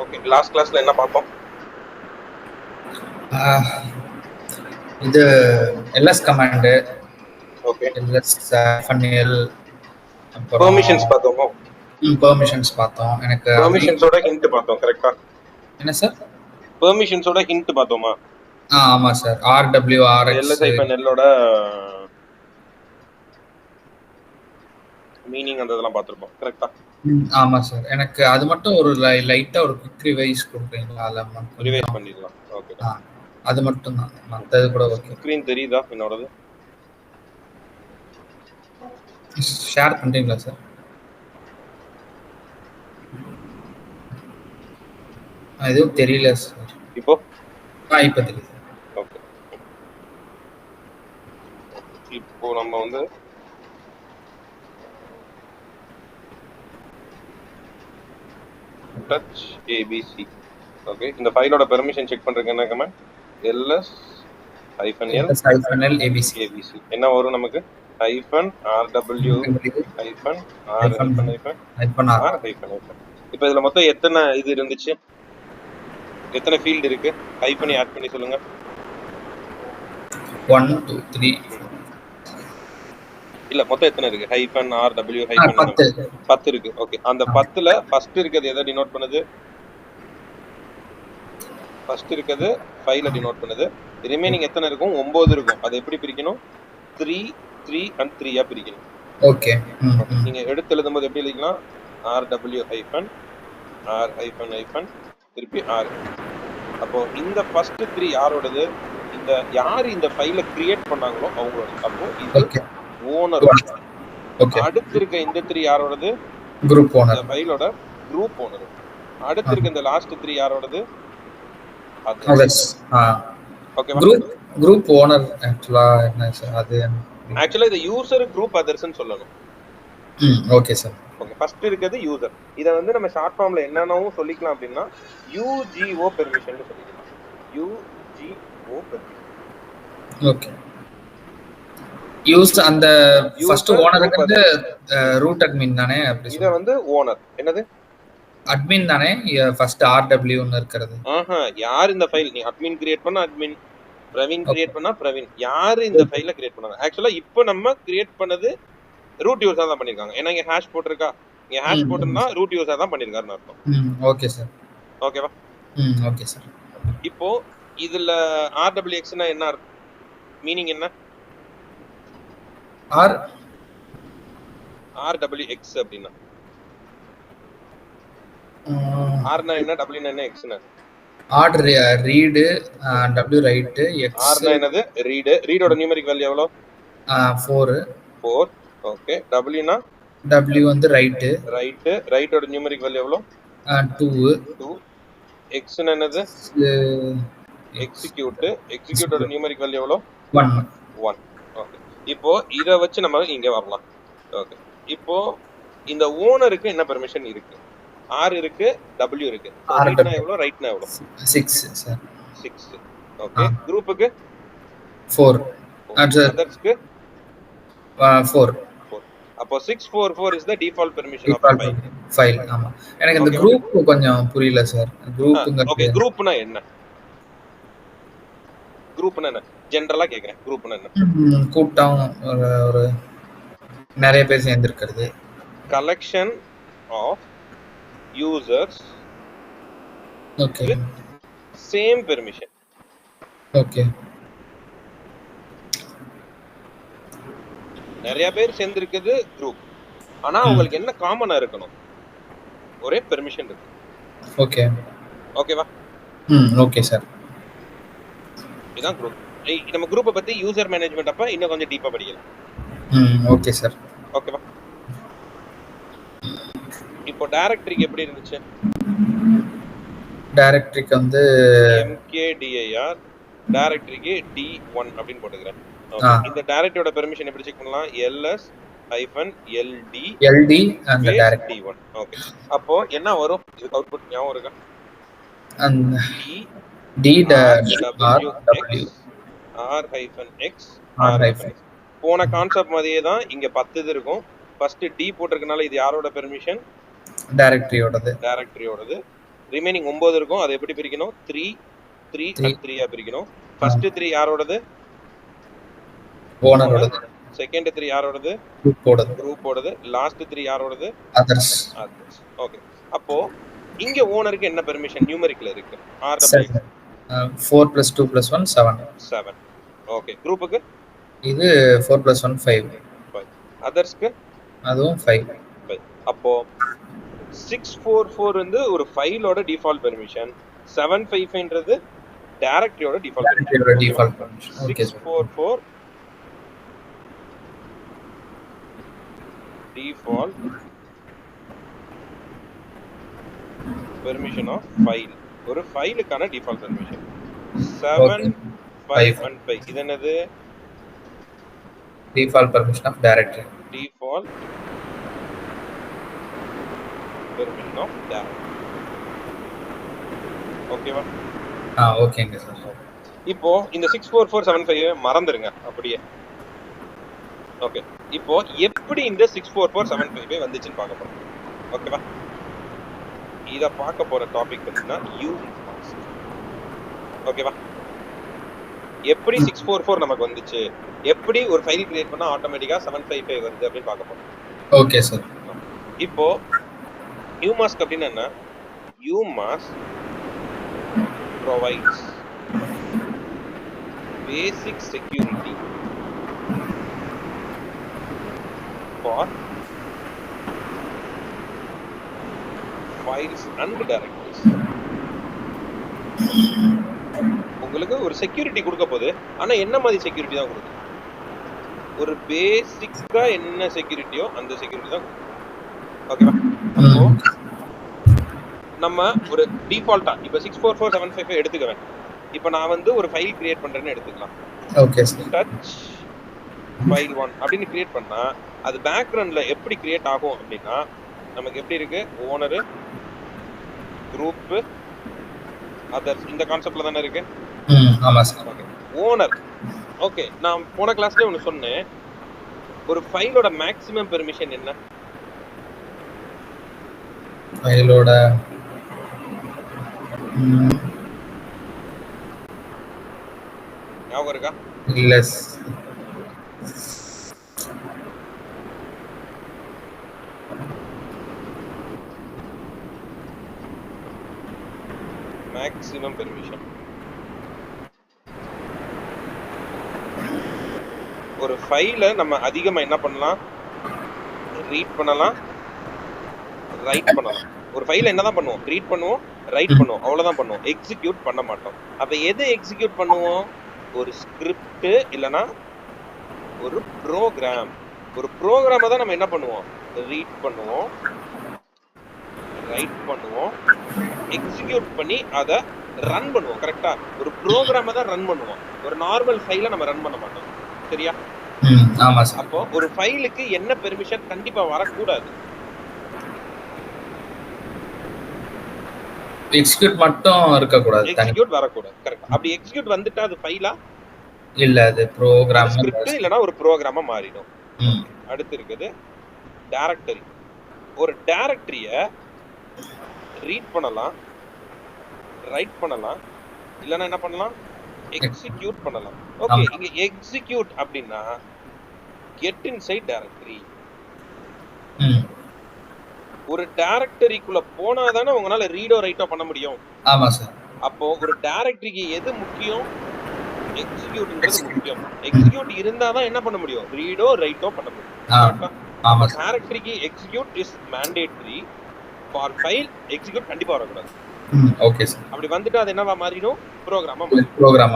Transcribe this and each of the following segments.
Okay, last கிளாஸ்ல என்ன பார்த்தோம்? இது எல்எஸ் கமாண்டு, ஓகே, எல்எஸ் ஃபன்எல், அப்புறம் பெர்மிஷன்ஸ் பார்த்தோமோ? பெர்மிஷன்ஸ் பார்த்தோம். எனக்கு பெர்மிஷன்ஸோட ஹிண்ட் பார்த்தோம், கரெக்டா? என்ன சார்? பெர்மிஷன்ஸோட ஹிண்ட் பார்த்தோமா? ஆமாம் சார். ஆர்டபிள்யூ, ஆர்எக்ஸ், எல்எஸ்ஐஃபன்எல்லோட மீனிங் அந்த இதெல்லாம் பார்த்துருப்போம், கரெக்டா? ஆமாம் சார். எனக்கு அது மட்டும் ஒரு லைட்டாக ஒரு குவிக் ரிவைஸ் கொடுக்குறீங்களா? அதில் ரிவைஸ் பண்ணிடலாம். ஓகே, அது மட்டும் தான், மற்றது கூட ஓகே. ஸ்க்ரீன் தெரியுதா என்னோடது? ஷேர் பண்ணுறீங்களா சார்? எதுவும் தெரியல சார். இப்போ இப்போ தெரியுது. ஓகே, இப்போ நம்ம வந்து டச் ஏபிசி. ஓகே, இந்த ஃபைலோட பெர்மிஷன் செக் பண்றதுக்கு என்ன கமாண்ட்? ls-l abc என்ன வரும் நமக்கு? -rw -r இப்போ இதுல மொத்தம் எத்தனை இது இருந்துச்சு? எத்தனை ஃபீல்ட் இருக்கு? டைப் பண்ணி ஆட் பண்ணி சொல்லுங்க. 1 2 3 இல்ல, மொத்தம் எத்தனை இருக்கு? -rw 10 இருக்கு. ஓகே, அந்த 10ல ஃபர்ஸ்ட் இருக்கிறது எதை டினோட் பண்ணுது? ஃபர்ஸ்ட் இருக்கிறது ஃபைல டினோட் பண்ணுது. ரிமைனிங் எத்தனை இருக்கும்? 9 இருக்கும். அதை எப்படி பிரிக்கணும்? 3 3 and 3 பிரிக்கணும். ஓகே, நீங்க எடுத்து எழுதும்போது எப்படி எழுதிக்கலாம்? rw r திருப்பி r. அப்போ இந்த ஃபர்ஸ்ட் 3 யாரோடது? இந்த யார் இந்த ஃபைலை கிரியேட் பண்ணாங்களோ அவங்களோட. அப்போ இது ஓனர். அடுத்து இருக்க இந்த 3 யாரோடது? Group owner. இந்த ஃபைலோட குரூப் ஓனர். அடுத்து இருக்க இந்த லாஸ்ட் 3 யாரோடது? ஓகேவா? குரூப் ஓனர் ஆக்சுவலா என்ன சார்? அது ஆக்சுவலா இது யூசர் குரூப் அதர்ஸ்னு சொல்லணும். Okay sir. ஓகே, ஃபர்ஸ்ட் இருக்குது யூசர். இத வந்து நம்ம ஷார்ட் ஃபார்ம்ல என்னன்னாவும் சொல்லிக்கலாம் அப்படினா UGO பெர்மிஷன் னு சொல்லிக்கலாம். UGO permission. ஓகே. யூஸ் அந்த ஃபர்ஸ்ட் ஓனருக்கு வந்து ரூட் அட்மின் தானே? அப்படி இத வந்து ஓனர் என்னது? அட்மின் தானே ஃபர்ஸ்ட் RW ன்னு இருக்குது. யார் இந்த ஃபைல் நீ அட்மின் கிரியேட் பண்ண அட்மின், பிரவீன் கிரியேட் பண்ணா பிரவீன். யார் இந்த ஃபைலை கிரியேட் பண்ணாங்க? ஆக்சுவலா இப்போ நம்ம கிரியேட் பண்ணது ரூட் யூசர் தான் பண்ணிருக்காங்க. ஏன்னா இங்க ஹேஷ் போட்டுருக்கா. இங்க ஹேஷ் போட்டுனா ரூட் யூசர் தான் பண்ணிருக்காருன்னு அர்த்தம். Okay sir. ஓகேவா? Okay sir. இப்போ இதுல RWX னா என்ன மீனிங் என்ன? RWX அப்படினா R னா என்ன, W னா என்ன, X னா? R read, W write, X R னா என்னது? read ஓட நியூமெரிக் வேல்யூ எவ்வளவு? 4. ஓகே. W னா? W வந்து write ஓட நியூமெரிக் வேல்யூ எவ்வளவு? 2. X னா என்னது? எக்ஸிக்யூட் ஓட நியூமெரிக் வேல்யூ எவ்வளவு? 1. ஓகே, இப்போ இத வச்சு நம்ம இங்க வரலாம். ஓகே, இப்போ இந்த ஓனருக்கு என்ன பெர்மிஷன் இருக்கு? R இருக்கு, W இருக்கு. ரீட்னா எவ்வளவு, ரைட்னா எவ்வளவு? 6 சார். 6. ஓகே, குரூப்புக்கு 4. அதர்ஸ்க்கு 4. அப்போ 644 is the default permission of the file. ஆமா, எனக்கு இந்த குரூப் கொஞ்சம் புரியல சார். குரூப்ங்க. ஓகே, குரூப்னா என்ன? குரூப்னா என்ன? ஜெனரலா கேக்குறேன். குரூப்னா என்ன? கூட்டம், ஒரு நிறைய பேர் சேர்ந்து இருக்குது. Collection of users with same permission. Okay. நிறைய பேர் சேர்ந்து இருக்குது குரூப். ஆனா உங்களுக்கு என்ன காமனா இருக்கணும்? ஒரே பெர்மிஷன் இருக்கு. ஓகே. ஓகேவா? Okay sir. இதான் குரூப். நம்ம குரூப்பை பத்தி யூசர் மேனேஜ்மென்ட் அப்ப இன்னும் கொஞ்சம் டீப்பா படிக்கலாம். Okay sir. ஓகேவா? இப்போ டைரக்டரிக்கு எப்படி இருந்துச்சு? டைரக்டரிக்கு வந்து mkdir டைரக்டரிக்கு d1 அப்படினு போட்டுக்கறேன். இந்த டைரக்டரியோட பெர்மிஷன் எப்படி செக் பண்ணலாம்? ls-ld and the directory d1. Okay, அப்போ என்ன வரும்? இதுக்கு அவுட்புட் ஞாபகம் இருக்கா? d-wx r-x. போன கான்செப்ட் மாதிரியே தான் இங்க 10 இது இருக்கும். ஃபர்ஸ்ட் d போட்டிருக்கனால இது யாரோட பெர்மிஷன்? டைரக்டரியோடது. ரிமைனிங் 9 இருக்கும். அதை எப்படி பிரிக்கணும்? 3 3 and 3 ஆ பிரிக்கணும். ஃபர்ஸ்ட் 3 யாரோடது? ஓனரோடது. செகண்ட் 3 யாரோடது? குரூப்போடது. லாஸ்ட் 3 யாரோடது? அதர்ஸ். ஓகே. அப்போ இங்க ஓனருக்கு என்ன பெர்மிஷன் நியூமெரிக்கல் இருக்கு? RWX 4 + 2 + 1 7. ஓகே. குரூப்புக்கு இது 4 + 1 5. அதர்ஸ்க்கு அதுவும் 5. அப்போ 644 வந்து ஒரு ஃபைலோட டிஃபால்ட் பெர்மிஷன், 755ன்றது டைரக்டரியோட default permission. Okay. 644 default permission of file. ஒரு ஃபைலுக்கான டிஃபால்ட் பெர்மிஷன் 7 5 and 5. இது என்னது? Default permission of directory. Default permission of directory. ஓகேவா? ஓகேங்க சார். இப்போ இந்த 64475 மறந்துருங்க அப்படியே. ஓகே. இப்போ எப்படி இந்த 64475 வந்துச்சுன்னு பார்க்க போறோம். ஓகேவா? இத பார்க்க போற டாபிக் பத்தினா umask. ஓகேவா? எப்படி 644 நமக்கு வந்துச்சு, எப்படி ஒரு ஃபைல் கிரியேட் பண்ணா ஆட்டோமேட்டிக்கா 755 வருது அப்படின்னு பார்க்க போறோம். Okay sir. இப்போ umask அப்படின்னா என்ன? umask provides basic security for files and directories. உங்களுக்கு ஒரு செக்யூரிட்டி கொடுக்க போகுது. ஆனா என்ன மாதிரி செக்யூரிட்டி தான் கொடுக்குது? ஒரு பேசிக்கா என்ன செக்யூரிட்டியோ அந்த செக்யூரிட்டி தான் கொடுக்குது. ஓகேவா? அப்போ நம்ம ஒரு டிஃபால்ட்டா இப்ப 64475 எடுத்துக்கவேன். இப்ப நான் வந்து ஒரு ஃபைல் கிரியேட் பண்றேன்னு எடுத்துக்கலாம். Okay sir. டச் ஃபைல் 1 அப்படின்னு கிரியேட் பண்ணா அது பேக்ரவுண்ட்ல எப்படி கிரியேட் ஆகும் அப்படின்னா நமக்கு எப்படி இருக்கு? ஓனர், குரூப், அதர்ஸ், இந்த கான்செப்ட்ல தானே இருக்கு. ஆமா சார். ஓகே. ஓனர். ஓகே. நான் போன கிளாஸ்லயே ஒன்னு சொன்னேன். ஒரு ஃபைலோட மேக்ஸிமம் பெர்மிஷன் என்ன? ஃபைலோட ஞாபகம் இருக்கா? இல்ல. மேக்ஸிமம் பெர்மிஷன் ஒரு ஃபைலை நம்ம அதிகமா என்ன பண்ணலாம்? ரீட் பண்ணலாம், ரைட் பண்ணலாம். ஒரு ஃபைலை என்னதான் பண்ணுவோம்? ரீட் பண்ணுவோம், ரைட் பண்ணுவோம், அவ்வளவுதான் பண்ணுவோம். எக்ஸிக்யூட் பண்ண மாட்டோம். அப்ப எது எக்ஸிக்யூட் பண்ணுவோம்? ஒரு ஸ்கிரிப்ட் இல்லனா ஒரு ப்ரோக்ராம். ஒரு ப்ரோக்ராமை தான் நம்ம என்ன பண்ணுவோம்? ரீட் பண்ணுவோம், ரைட் பண்ணுவோம், எக்ஸிக்யூட் பண்ணி அதை ரன் பண்ணுவோம். கரெக்டா? ஒரு ப்ரோக்ராமை தான் ரன் பண்ணுவோம். ஒரு நார்மல் ஃபைலை நம்ம ரன் பண்ண மாட்டோம். சரியா? ஆமா சார். அப்போ ஒரு ஃபைலுக்கு என்ன பெர்மிஷன் கண்டிப்பா வரக்கூடாது? எக்ஸிக்யூட் மட்டும் இருக்க கூடாது. எக்ஸிக்யூட் வரக்கூடாது. கரெக்ட். அப்படி எக்ஸிக்யூட் வந்துட்டா அது ஃபைலா இல்ல, அது ப்ரோகிராம் ஸ்கிரிப்ட் இல்லனா ஒரு ப்ரோகிராமா மாறிடும். அடுத்து இருக்குது டைரக்டரி. ஒரு டைரக்டரிய ரீட் பண்ணலாம், ரைட் பண்ணலாம், இல்லனா என்ன பண்ணலாம்? எக்ஸிக்யூட் பண்ணலாம். ஓகே. இங்க எக்ஸிக்யூட் அப்படினா கெட் இன்சைட் டைரக்டரி. ஒரு டைரக்டரிக்குள்ள போனா தானே உங்களால ரீடோ ரைட்டோ பண்ண முடியும். ஆமா சார். அப்போ ஒரு டைரக்டரிக்கு எது முக்கியம்? எக்ஸிக்யூட்ன்றது முக்கியம். எக்ஸிக்யூட் இருந்தா தான் என்ன பண்ண முடியும்? ரீடோ ரைட்டோ பண்ண முடியும். ஆமா. டைரக்டரிக்கு execute is mandatory. For file execute கண்டிப்பா வரக்கூடாது. Okay sir. அப்படி வந்துட்டு அது என்னவா மாறிடும்? ப்ரோகிராமா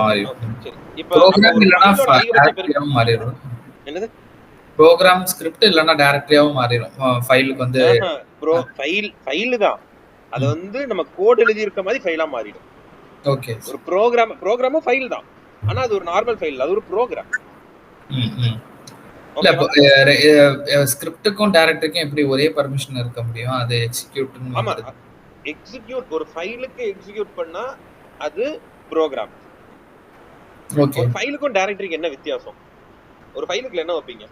மாறிடும். சரி. இப்போ ப்ரோகிராம் இல்லனா டைரக்டரியாவும் மாறிடும். என்னது? ப்ரோகிராம் ஸ்கிரிப்ட் இல்லனா டைரக்டரியாவும் மாறிடும். ஃபைலுக்கு வந்து ஃபைல் தான். அது வந்து நம்ம கோட் எழுதி இருக்க மாதிரி ஃபைலா மாறிடும். ஓகே. ஒரு ப்ரோகிராமும் ஃபைல் தான். ஆனா அது ஒரு நார்மல் ஃபைல், அது ஒரு ப்ரோகிராம். இல்ல, ஸ்கிரிப்ட்டுக்கும் டைரக்டரிக்கும் எப்படி ஒரே பெர்மிஷன் இருக்க முடியும்? அது எக்ஸிக்யூட். ஆமா. எக்ஸிக்யூட் ஒரு ஃபைலுக்கு எக்ஸிக்யூட் பண்ணா அது ப்ரோகிராம். ஓகே. ஒரு ஃபைலுக்கும் டைரக்டரிக்கு என்ன வித்தியாசம்? ஒரு ஃபைலுக்குள்ள என்ன வைப்பீங்க?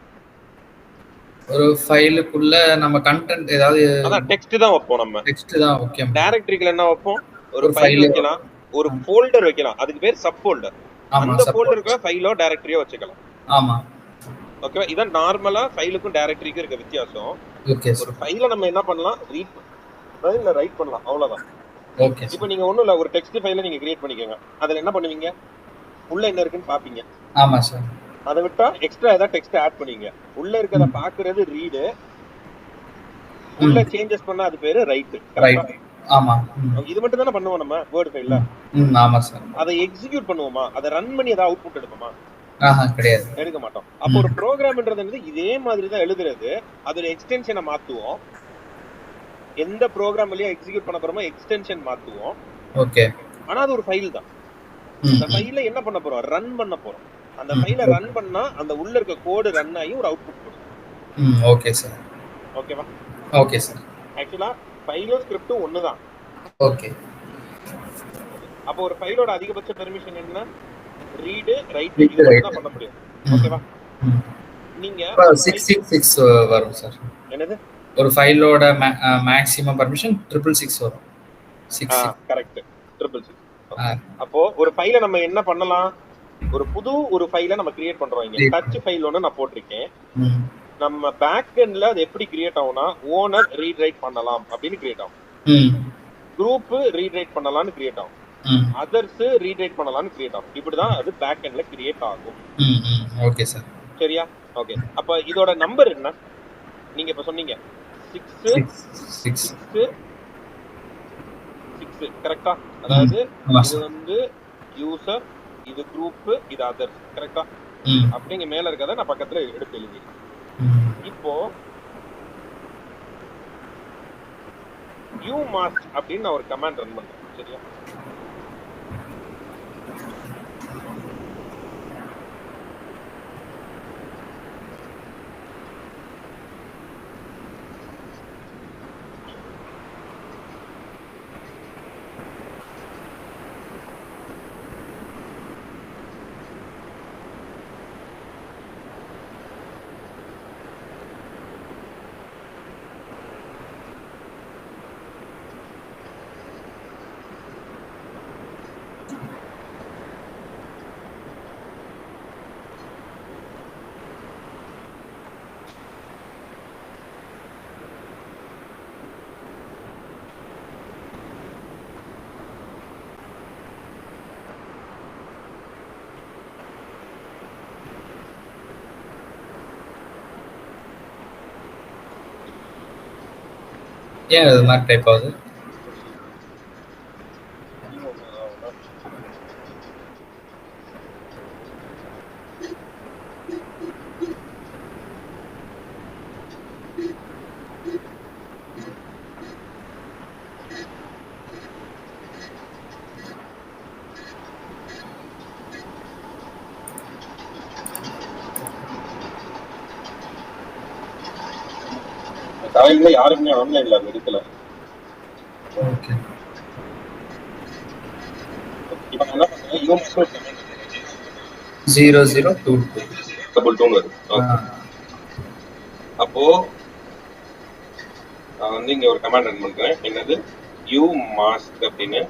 ஒரு ஃபைலுக்குள்ள நம்ம கண்டென்ட் ஏதாவது அதான் டெக்ஸ்ட் தான் வைப்போம் நம்ம. டெக்ஸ்ட் தான் ஓகே. டைரக்டரிக்குள்ள என்ன வைப்போம்? ஒரு ஒரு ஃபைல் file வைக்கலாம், ஒரு ஃபோல்டர் வைக்கலாம். அதுக்கு பேர் சப் ஃபோல்டர். ஆமா, அந்த support. ஃபோல்டருக்குள்ள ஃபைலோ டைரக்டரியோ வச்சுக்கலாம். ஆமா. ஓகேவா? இதான் நார்மலா ஃபைலுக்கும் டைரக்டரிக்கும் இருக்க வித்தியாசம். ஓகே ஒரு சார். ஃபைல நம்ம என்ன பண்ணலாம்? ரீட் இல்ல ரைட் பண்ணலாம். அவ்வளவுதான். ஓகே இப்போ நீங்க ஒண்ணும் இல்ல, ஒரு டெக்ஸ்ட் ஃபைல நீங்க கிரியேட் பண்ணிக்கோங்க. அதுல என்ன பண்ணுவீங்க? உள்ள என்ன இருக்குன்னு பாப்பீங்க. ஆமா சார். அதை விட்டா எக்ஸ்ட்ரா ஏதாவது டெக்ஸ்ட் ஆட் பண்ணீங்க. உள்ள இருக்கத பாக்குறது ரீடு, உள்ள சேஞ்சஸ் பண்ணா அது பேரு ரைட். ரைட். ஆமா. இது மட்டும் தானே பண்ணுவோம் நம்ம வேர்ட் ஃபைல்ல. ஆமா சார். அதை எக்ஸிக்யூட் பண்ணுவோமா? அதை ரன் பண்ணி ஏதாவது அவுட்புட் எடுப்போமா? கிடையாது, எடுக்க மாட்டோம். அப்போ ஒரு ப்ரோக்ராம்ன்றது இதே மாதிரி தான் எழுதுறது. அதோட எக்ஸ்டென்ஷனை மாத்துவோம். எந்த ப்ரோக்ராம் வழியா எக்ஸிக்யூட் பண்ண போறோமோ எக்ஸ்டென்ஷன் மாத்துவோம். ஓகே. ஆனா அது ஒரு ஃபைல் தான். அந்த ஃபைல என்ன பண்ண போறோம்? ரன் பண்ண போறோம். அந்த ஃபைல ரன் பண்ணா அந்த உள்ள இருக்க கோட் ரன் ஆகி ஒரு அவுட்புட் கொடுக்கும். Okay sir. ஓகேவா? Okay sir. ஆக்சுவலா ஃபைலும் ஸ்கிரிப்டும் ஒண்ணுதான். ஓகே. அப்போ ஒரு ஃபைலோட அதிகபட்ச பெர்மிஷன் என்ன? ரீட், ரைட், இது மட்டும் தான் பண்ண முடியும். ஓகேவா? நீங்க 666 வரும் சார். என்னது? ஒரு ஃபைலோட மேக்ஸிமம் பெர்மிஷன் 666 வரும். 6 கரெக்ட். 666. அப்போ ஒரு ஃபைல நம்ம என்ன பண்ணலாம்? ஒரு ஃபைல நம்ம கிரியேட் பண்றோம். இங்க டச் ஃபைல் ஒன்னு நான் போட்டிருக்கேன். நம்ம பேக் எண்ட்ல அது எப்படி கிரியேட் ஆகும்னா, ஓனர் ரீட் ரைட் பண்ணலாம் அப்படின்னு கிரியேட் ஆகும். குரூப் ரீட் ரைட் பண்ணலாம்னு கிரியேட் ஆகும். அதர்ஸ் ரீட் ரைட் பண்ணலாம்னு கிரியேட் ஆகும். இப்படிதான் அது பேக் எண்ட்ல கிரியேட் ஆகும். Okay sir. சரியா? ஓகே. அப்ப இதோட நம்பர் என்ன? நீங்க இப்ப சொன்னீங்க 6 கரெக்டா? அதாவது இது வந்து யூசர், இது குரூப், இது அதர்ஸ். கரெக்டா? அப்படிங்க மேல இருக்கத நான் பக்கத்துல எடுத்து எழுதிருக்கேன். இப்போ umask அப்படின்னு நான் ஒரு கமாண்ட் ரன் பண்றேன். சரியா? ஏன் அது மாதிரி டைப் ஆகுது? காலையில யாருக்குமே ஆன்லைன்ல அது இருக்கல. ஓகே. இப்போ என்ன பண்றேன்? umask 0022 வருது. அப்போ நான் வந்து இங்க ஒரு கமாண்ட் ரன் பண்றேன். என்னது? umask அப்படின்னு.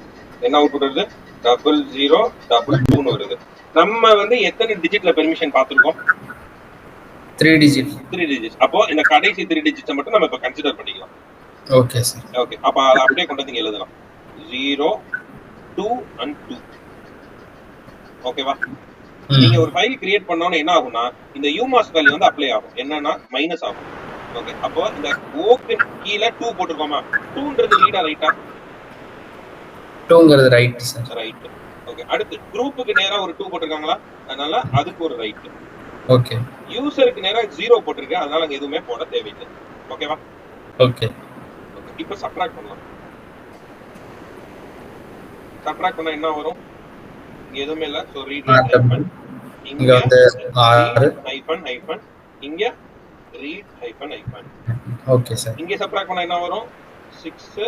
என்ன அவுட்புட் வருது? 0022 வருது. நம்ம வந்து எத்தனை டிஜிட்ல பெர்மிஷன் பார்த்திருக்கோம்? 3 டிஜிட். அப்போ இந்த கடைசி 3 டிஜிட்ஸ் மட்டும் நம்ம இப்ப கன்சிடர் பண்ணிக்கலாம். Okay sir. ஓகே. அப்ப அத அப்படியே கொண்டு வந்து எழுதலாம். 0 2 and 2. ஓகேவா? நீங்க ஒரு ஃபைல் கிரியேட் பண்ணனும் என்ன ஆகும்னா, இந்த umask வேல்யூ வந்து அப்ளை ஆகும். என்னன்னா மைனஸ் ஆகும். ஓகே. அப்போ இந்த ஓக்கு கீழ 2 போட்டுருக்கோமா? 2ன்றது ரீடா ரைட்டா? 2ங்கிறது ரைட் சார். ரைட். ஓகே. அடுத்து குரூப்புக்கு நேரா ஒரு 2 போட்டுருக்காங்களா? அதனால அதுக்கு ஒரு ரைட். ஓகே. யூசருக்கு நேரா 0 போட்டுருக்கு. அதனால அங்க எதுவுமே போட தேவையில்லை. ஓகேவா? ஓகே. இப்போ சப்ட்ராக்ட் பண்ணலாம். சப்ட்ராக்ட் பண்ணா என்ன வரும்? இங்க எதுவுமே இல்ல. சோ ரீட் ஹைபன் இங்க வந்து ஹைபன் இங்க ரீட் ஹைபன். Okay sir. இங்க சப்ட்ராக்ட் பண்ணா என்ன வரும்? 6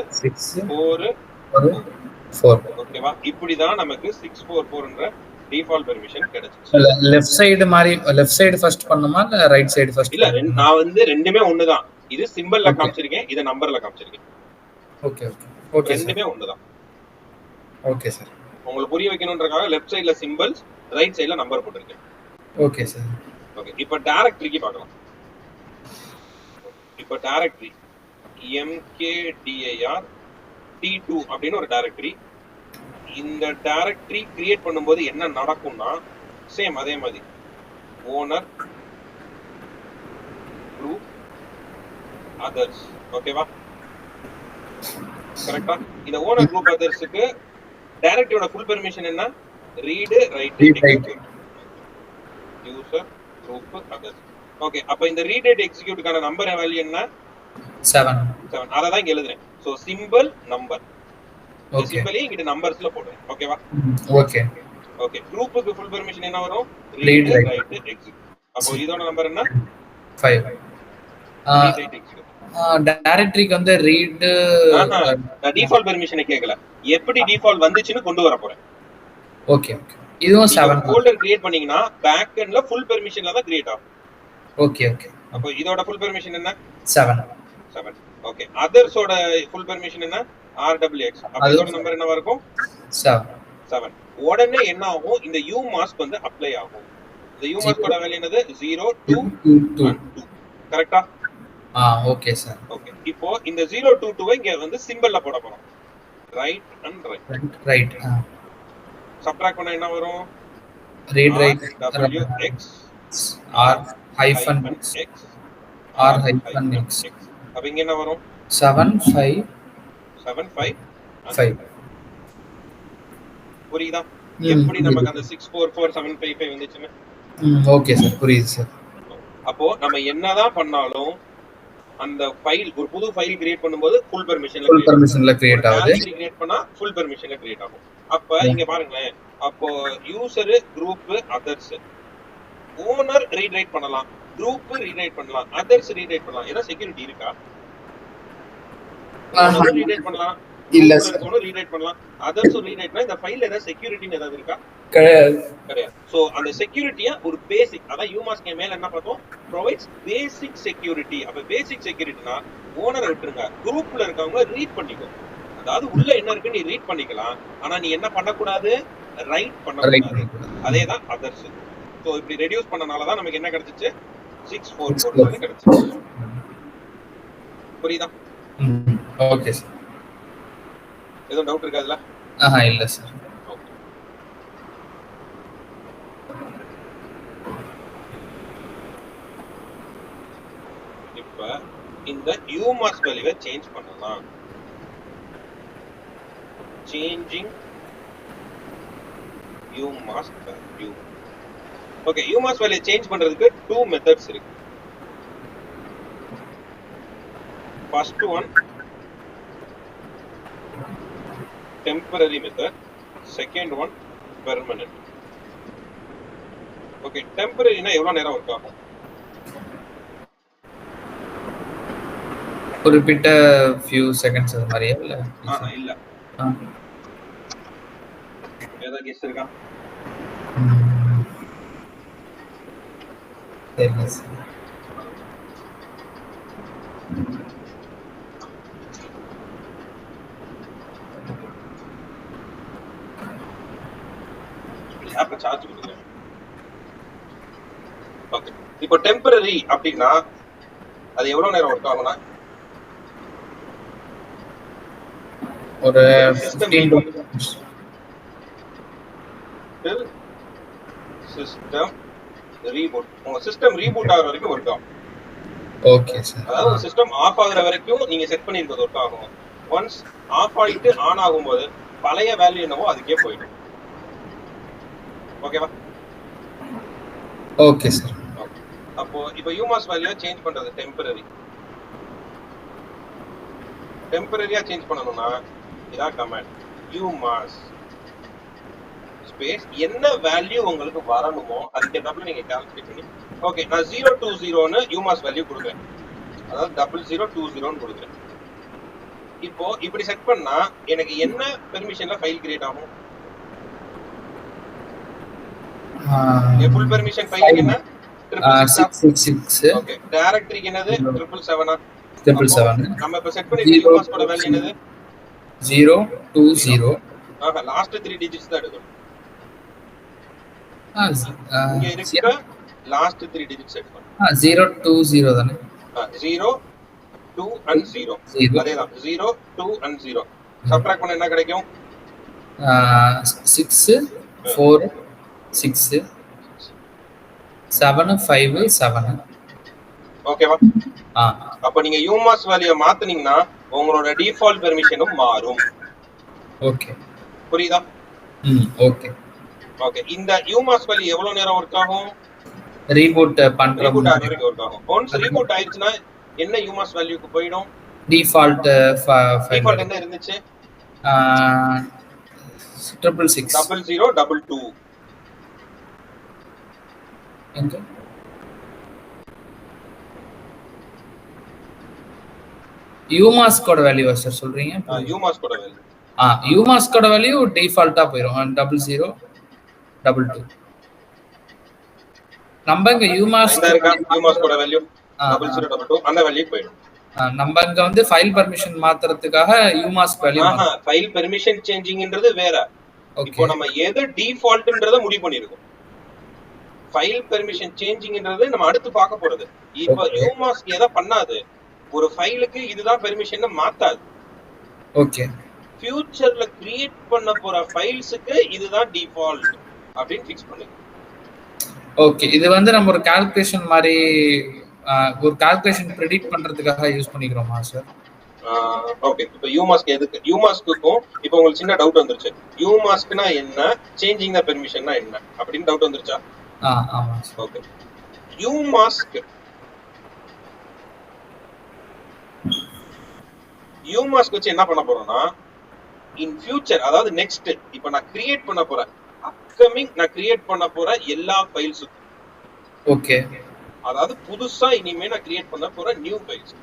4 4. ஓகேவா? இப்படி தான் நமக்கு 644ன்ற டிஃபால்ட் பெர்மிஷன் கிடைச்சிச்சு. லெஃப்ட் சைடு மாதிரி லெஃப்ட் சைடு ஃபர்ஸ்ட் பண்ணுமா இல்ல ரைட் சைடு ஃபர்ஸ்ட்? இல்ல நான் வந்து ரெண்டுமே ஒண்ணுதான். இது சிம்பிள்ல காமிச்சிருக்கேன், இத நம்பர்ல காமிச்சிருக்கேன். ஓகே ஓகே ஓகே ரெண்டுமே ஒண்ணுதான். Okay sir. உங்களுக்கு புரிய வைக்கணும்ன்றதுக்காக லெஃப்ட் சைடுல சிம்பிள்ஸ், ரைட் சைடுல நம்பர் போட்டுருக்கேன். Okay sir. ஓகே, இப்போ டைரக்டரிக்கு பார்க்கலாம். இப்போ டைரக்டரி mkdir t2 அப்படின்னு ஒரு டைரக்டரி. இந்த டைரக்டரி கிரியேட் பண்ணும்போது என்ன நடக்கும்னா சேம் அதே மாதிரி ஓனர் குரூப் அதர்ஸ். ஓகேவா? கரெக்ட்டா? இந்த ஓனர் குரூப் அதர்ஸ்க்கு டைரக்டரியோட ஃபுல் பெர்மிஷன் என்ன? Read write execute. User group others. Okay, அப்ப இந்த ரீட் ரைட் எக்ஸிக்யூட்கான நம்பர் வேல்யூ என்ன? 7. அத தான் இங்க எழுதுறேன். So simple number. ஓகே, சிம்பிளே இங்க நம்பர்ஸ்ல போடுறேன். ஓகேவா? Okay okay. குரூப்புக்கு ஃபுல் பெர்மிஷன் என்ன வரும்? Read write execute. அப்போ இதோட நம்பர் என்ன? 5. Read write execute. டைரக்டரிக்கு வந்து ரீட் நான் டிஃபால்ட் பெர்மிஷனை கேக்கல. எப்படி டிஃபால்ட் வந்துச்சுன்னு கொண்டு வர போறேன். Okay okay. இதுவும் 7 ஃபோல்டர் கிரியேட் பண்ணீங்கனா பேக் எண்ட்ல ஃபுல் பெர்மிஷன்ல தான் கிரியேட் ஆகும். Okay okay. அப்போ இதோட ஃபுல் பெர்மிஷன் என்ன? 7. ஓகே, அதர்ஸோட ஃபுல் பெர்மிஷன் என்ன? rwx. அப்ப இதோட நம்பர் என்னவா இருக்கும்? 7. உடனே என்ன ஆகும்? இந்த u மாஸ்க் வந்து அப்ளை ஆகும். இந்த u மாஸ்கோட வேல்யூ என்னது? 0 2 2. கரெக்ட்டா? Okay sir. ஓகே, இப்போ இந்த 0 2 2 இங்க வந்து சிம்பிள்ல போட போறோம். Right and right. சப்ட்ராக்ட் பண்ணா என்ன வரும்? Read write wx r hyphen x r hyphen x. அப்ப இங்க என்ன வரும்? 7 5 5. புரியுதா? எப்படி நமக்கு அந்த 644755 வந்துச்சுன்னு? ஓகே சார், புரியுது சார். அப்போ நம்ம என்னதான் பண்ணாலும் அந்த ஃபைல், ஒரு புது ஃபைல் கிரியேட் பண்ணும்போது ஃபுல் பெர்மிஷன்ல கிரியேட் ஆகுது. கிரியேட் பண்ணா ஃபுல் பெர்மிஷன்ல கிரியேட் ஆகும். அப்ப இங்க பாருங்களேன், அப்போ user group others, owner read write பண்ணலாம், குரூப் ரீட் ரைட் பண்ணலாம், அதர்ஸ் ரீட் ரைட் பண்ணலாம். ஏதாவது செக்யூரிட்டி இருக்கா? ரீட் ரைட் பண்ணலாம், இல்ல சார். ஓனர் ரீட் ரைட் பண்ணலாம், அதர்ஸ் ரீட் ரைட் பண்ணா இந்த ஃபைல்ல ஏதாவது செக்யூரிட்டி ஏதாவது இருக்கா? கிடையாது. சோ அந்த செக்யூரிட்டியா ஒரு பேசிக், அதான் யூமாஸ்க் மேல என்ன பார்த்தோம்? ப்ரொவைட்ஸ் பேசிக் செக்யூரிட்டி. அப்ப பேசிக் செக்யூரிட்டினா ஓனரை விட்டுருங்க, குரூப்ல இருக்கவங்க ரீட் பண்ணிக்கோ. அதாவது உள்ள என்ன இருக்கு நீ ரீட் பண்ணிக்கலாம், ஆனா நீ என்ன பண்ணக்கூடாது? ரைட் பண்ணக்கூடாது. அதேதான் அதர்ஸ். சோ இப்படி ரெடியூஸ் பண்ணனால தான் நமக்கு என்ன கிடைச்சிச்சு? 644 கிடைச்சிச்சு. புரியுதா? Okay sir. எதுவும் டவுட் இருக்கா அதுல? இல்ல சார். இப்ப இந்த umask வேல்யூவை சேஞ்ச் பண்ணலாம். Changing umask value. Okay, umask value change பண்றதுக்கு 2 மெத்தட்ஸ் இருக்கு. First one temporary method, second one permanent. Okay, டெம்பரரினா எவ்வளவு நேரம் ஒர்க் ஆகும்? குறிப்பிட்ட few seconds அது மாதிரியா இல்ல? இல்ல. ஏதாவது கெஸ் இருக்கா? தெரியல சார். அப்ப சார்ஜ் கொடுங்க. ஓகே, இப்போ டெம்பரரி அப்படினா அது எவ்வளவு நேரம் ஒர்க் ஆகும்னா ஒரு 15 minutes till system reboot. உங்க சிஸ்டம் ரீபூட் ஆகுற வரைக்கும் ஒர்க் ஆகும். Okay sir. அதாவது சிஸ்டம் ஆஃப் ஆகுற வரைக்கும் நீங்க செட் பண்ணிருக்கிறது ஒர்க் ஆகும். ஒன்ஸ் ஆஃப் ஆயிட்டு ஆன் ஆகும்போது பழைய வேல்யூ என்னவோ அதுக்கே போயிடும். ஓகேவா? Okay sir. அப்போ இப்போ umask வேல்யூ சேஞ்ச் பண்றது டெம்பரரி. டெம்பரரியா சேஞ்ச் பண்ணனும்னா இதா கமாண்ட் umask ஸ்பேஸ் என்ன வேல்யூ உங்களுக்கு வரணுமோ அதுக்கு ஏத்தாப்புல நீங்க கால்குலேட் பண்ணி. ஓகே, நான் 020 னு umask வேல்யூ கொடுக்கிறேன். அதாவது 0020 னு கொடுக்கிறேன். இப்போ இப்படி செட் பண்ணா எனக்கு என்ன பெர்மிஷன்ல ஃபைல் கிரியேட் ஆகும்? ஃபுல் பெர்மிஷன் ஃபைலுக்கு என்ன 666 ஓகே டைரக்டரிக்கு என்னது 777 777 நம்ம இப்ப செட் பண்ணிருக்க யூமாஸ் கோட வேல்யூ என்னது 020 லாஸ்ட் 3 டிஜிட்ஸ் தான் எடுக்கணும் இங்க இருக்க லாஸ்ட் 3 டிஜிட்ஸ் எடுக்கணும் 020 தானே 0 2 and 0 அதேதான் 0 2 and 0 சப்ட்ராக்ட் பண்ண என்ன கிடைக்கும் 6 4 6 7 5 7 ஓகேவா அப்ப நீங்க யூமாஸ் வேல்யூ மாத்துனீங்கன்னா உங்களோட டிஃபால்ட் பெர்மிஷனும் மாறும் ஓகே புரியுதா ஓகே ஓகே இந்த யூமாஸ் வேல்யூ எவ்வளவு நேரம் வொர்க் ஆகும் ரீபூட் பண்ற வரைக்கும் வொர்க் ஆகும் ஒன்ஸ் ரீபூட் ஆயிடுச்சுனா என்ன யூமாஸ் வேல்யூக்கு போய்டும் டிஃபால்ட் என்ன இருந்துச்சு 666 00 22 எங்க யூமாஸ் கோட வேல்யூ சார் சொல்றீங்க யூமாஸ் கோட வேல்யூ யூமாஸ் கோட வேல்யூ டிஃபால்ட்டா போயிடும் 00 22 நம்ம இங்க யூமாஸ் கோட வேல்யூ 00 22 அந்த வேல்யூ போயிடும் நம்ம இங்க வந்து ஃபைல் பெர்மிஷன் மாத்துறதுக்காக யூமாஸ் வேல்யூ ஃபைல் பெர்மிஷன் சேஞ்சிங்ன்றது வேற இப்போ நம்ம எது டிஃபால்ட்ன்றத முடிவு பண்ணிருக்கோம் ஃபைல் பெர்மிஷன் சேஞ்சிங்ன்றது நம்ம அடுத்து பார்க்க போறது இப்போ யூமாஸ் எதை பண்ணாது ஒரு ஃபைலுக்கு இதுதான் பெர்மிஷன் மாத்தாது ஓகே ஃபியூச்சர்ல கிரியேட் பண்ண போற ஃபைல்ஸ்க்கு இதுதான் டிஃபால்ட் அப்படினு ஃபிக்ஸ் பண்ணுங்க ஓகே இது வந்து நம்ம ஒரு கால்குலேஷன் மாதிரி ஒரு கால்குலேஷன் பிரெடிக்ட் பண்றதுக்காக யூஸ் பண்ணிக்கிறோமா சார் ஓகே இப்போ யூமாஸ்க்கு எதுக்கு யூமாஸ்க்குக்கும் இப்போ உங்களுக்கு சின்ன டவுட் வந்துருச்சு யூமாஸ்க்குனா என்ன சேஞ்சிங் தி பெர்மிஷன்னா என்ன அப்படினு டவுட் வந்துருச்சா ஆமா ஓகே யூமாஸ்க்கு வச்சு என்ன பண்ண போறோம்னா இன் ஃபியூச்சர் அதாவது நெக்ஸ்ட் இப்போ நான் கிரியேட் பண்ண போறேன் அப்கமிங் நான் கிரியேட் பண்ண போற எல்லா ஃபைல்ஸுக்கும் ஓகே அதாவது புதுசா இனிமே நான் கிரியேட் பண்ண போற new files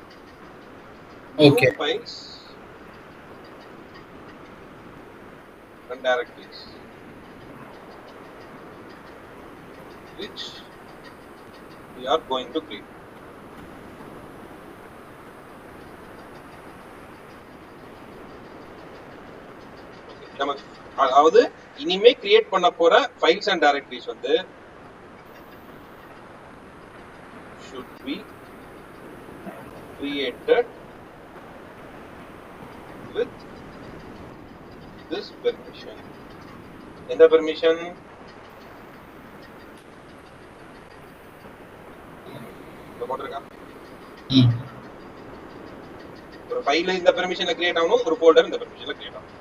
okay files and directories which we are going to create நம்ம அதாவது இனிமே கிரியேட் பண்ண போற ஃபைல்ஸ் அண்ட் டைரக்டரிஸ் வந்து should be created with this permission. இந்த permission போட்டுருக்கா ஒரு ஃபைல் இந்த பெர்மிஷன்ல கிரியேட் ஆகணும் ஒரு ஃபோல்டர் இந்த பெர்மிஷன்ல கிரியேட் ஆகணும்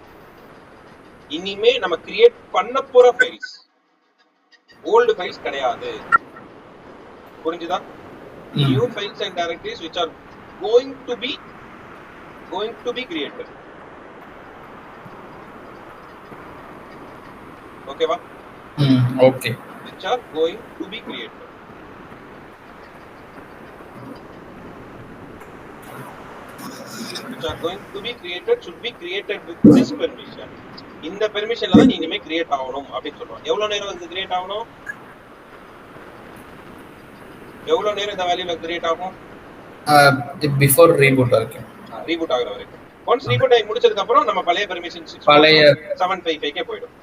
இனிமே நம்ம கிரியேட் பண்ண போற ஃபைல்ஸ் ஓல்ட் ஃபைல்ஸ் கிடையாது புரிஞ்சுதா new files and directories which are going to be created okay va okay which are going to be created should be created with this permission இந்த பெர்மிஷன்ல தான் இனிமே கிரியேட் ஆகணும் அப்படி சொல்றோம் எவ்வளவு நேரம் வந்து கிரியேட் ஆகணும் எவ்வளவு நேரம் இந்த வேல்யூல கிரியேட் ஆகும் பிஃபோர் ரீபூட் வரைக்கும் ரீபூட் ஆகுற வரைக்கும் ஒன்ஸ் ரீபூட் ஆகி முடிச்சதுக்கு அப்புறம் நம்ம பழைய பெர்மிஷன் 755 க்கே போய்டும்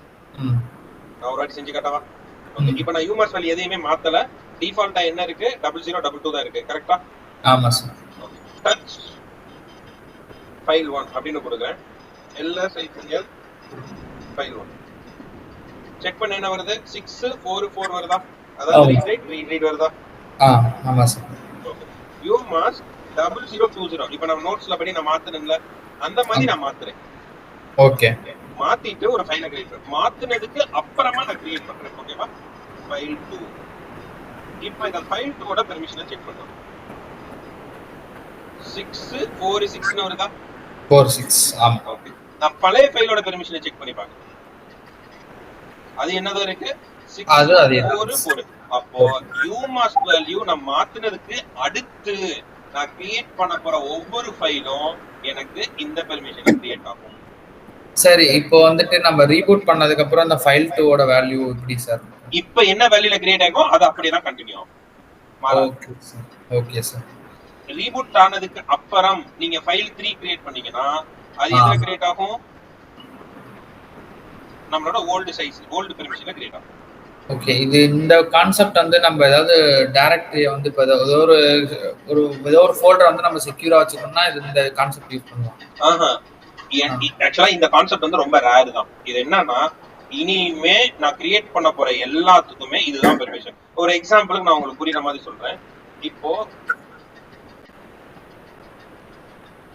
நான் ஒரு வாட்டி செஞ்சு காட்டவா ஓகே இப்போ நான் யூமாஸ் வேல்யூ எதையுமே மாத்தல டிஃபால்ட்டா என்ன இருக்கு 0022 தான் இருக்கு கரெக்ட்டா ஆமா சார் டச் ஃபைல் 1 அப்படினு கொடுக்கிறேன் ls ஃபைல் 1 செக் பண்ண என்ன வருது 644 வருதா அதாவது ரீட் வருதா ஆமா சார் ஓகே யூமாஸ் 0020 இப்போ நம்ம நோட்ஸ்ல படி நான் மாத்துனேன்ல அந்த மாதிரி நான் மாத்துறேன் ஓகே மாத்திட்டு ஒரு ஃபைலை கிரியேட் பண்ணேன் மாத்துனதுக்கு அப்புறமா நான் கிரியேட் பண்றேன் ஓகேவா ஃபைல் 2 இப்போ இந்த ஃபைல் 2 ஓட பெர்மிஷனை செக் பண்ணுவோம் 646 னு வருதா 46 ஆமா ஓகே நான் பழைய ஃபைலோட பெர்மிஷனை செக் பண்ணி பார்க்கறேன் அது என்னதோ இருக்கு 644 அப்போ யூமாஸ் வேல்யூ நான் மாத்துனதுக்கு அடுத்து நான் கிரியேட் பண்ண போற ஒவ்வொரு ஃபைலும் எனக்கு இந்த பெர்மிஷனை கிரியேட் ஆகும் சரி இப்போ வந்துட்டு நம்ம ரீபூட் பண்ணதுக்கு அப்புறம் அந்த ஃபைல் 2 ஓட வேல்யூ எப்படி சார் இப்ப என்ன வேல்யூல கிரியேட் ஆகும் அது அப்படியே தான் கண்டினியூ ஆகும். Okay sir. Okay sir. Reboot ஆனதுக்கு அப்புறம் நீங்க ஃபைல் 3 கிரியேட் பண்ணீங்கன்னா அது எதுல கிரியேட் ஆகும்? நம்மளோட ஓல்ட் சைஸ் ஓல்ட் பெர்மிஷன்ல கிரியேட் ஆகும். ஓகே, இது இந்த கான்செப்ட் வந்து நம்ம ஏதாவது டைரக்டரியை வந்து இப்போ ஏதோ ஒரு ஏதோ ஒரு ஃபோல்டர் வந்து நம்ம செக்யூரா வச்சுக்கணும்னா இது இந்த கான்செப்ட் யூஸ் பண்ணுவோம். ஆக்சுவலா இந்த கான்செப்ட் வந்து ரொம்ப ரேர் தான். இது என்னன்னா இனிமே நான் கிரியேட் பண்ண போற எல்லாத்துக்குமே இதுதான் பெர்மிஷன். ஒரு எக்ஸாம்பிளுக்கு நான் உங்களுக்கு புரியுற மாதிரி சொல்றேன்.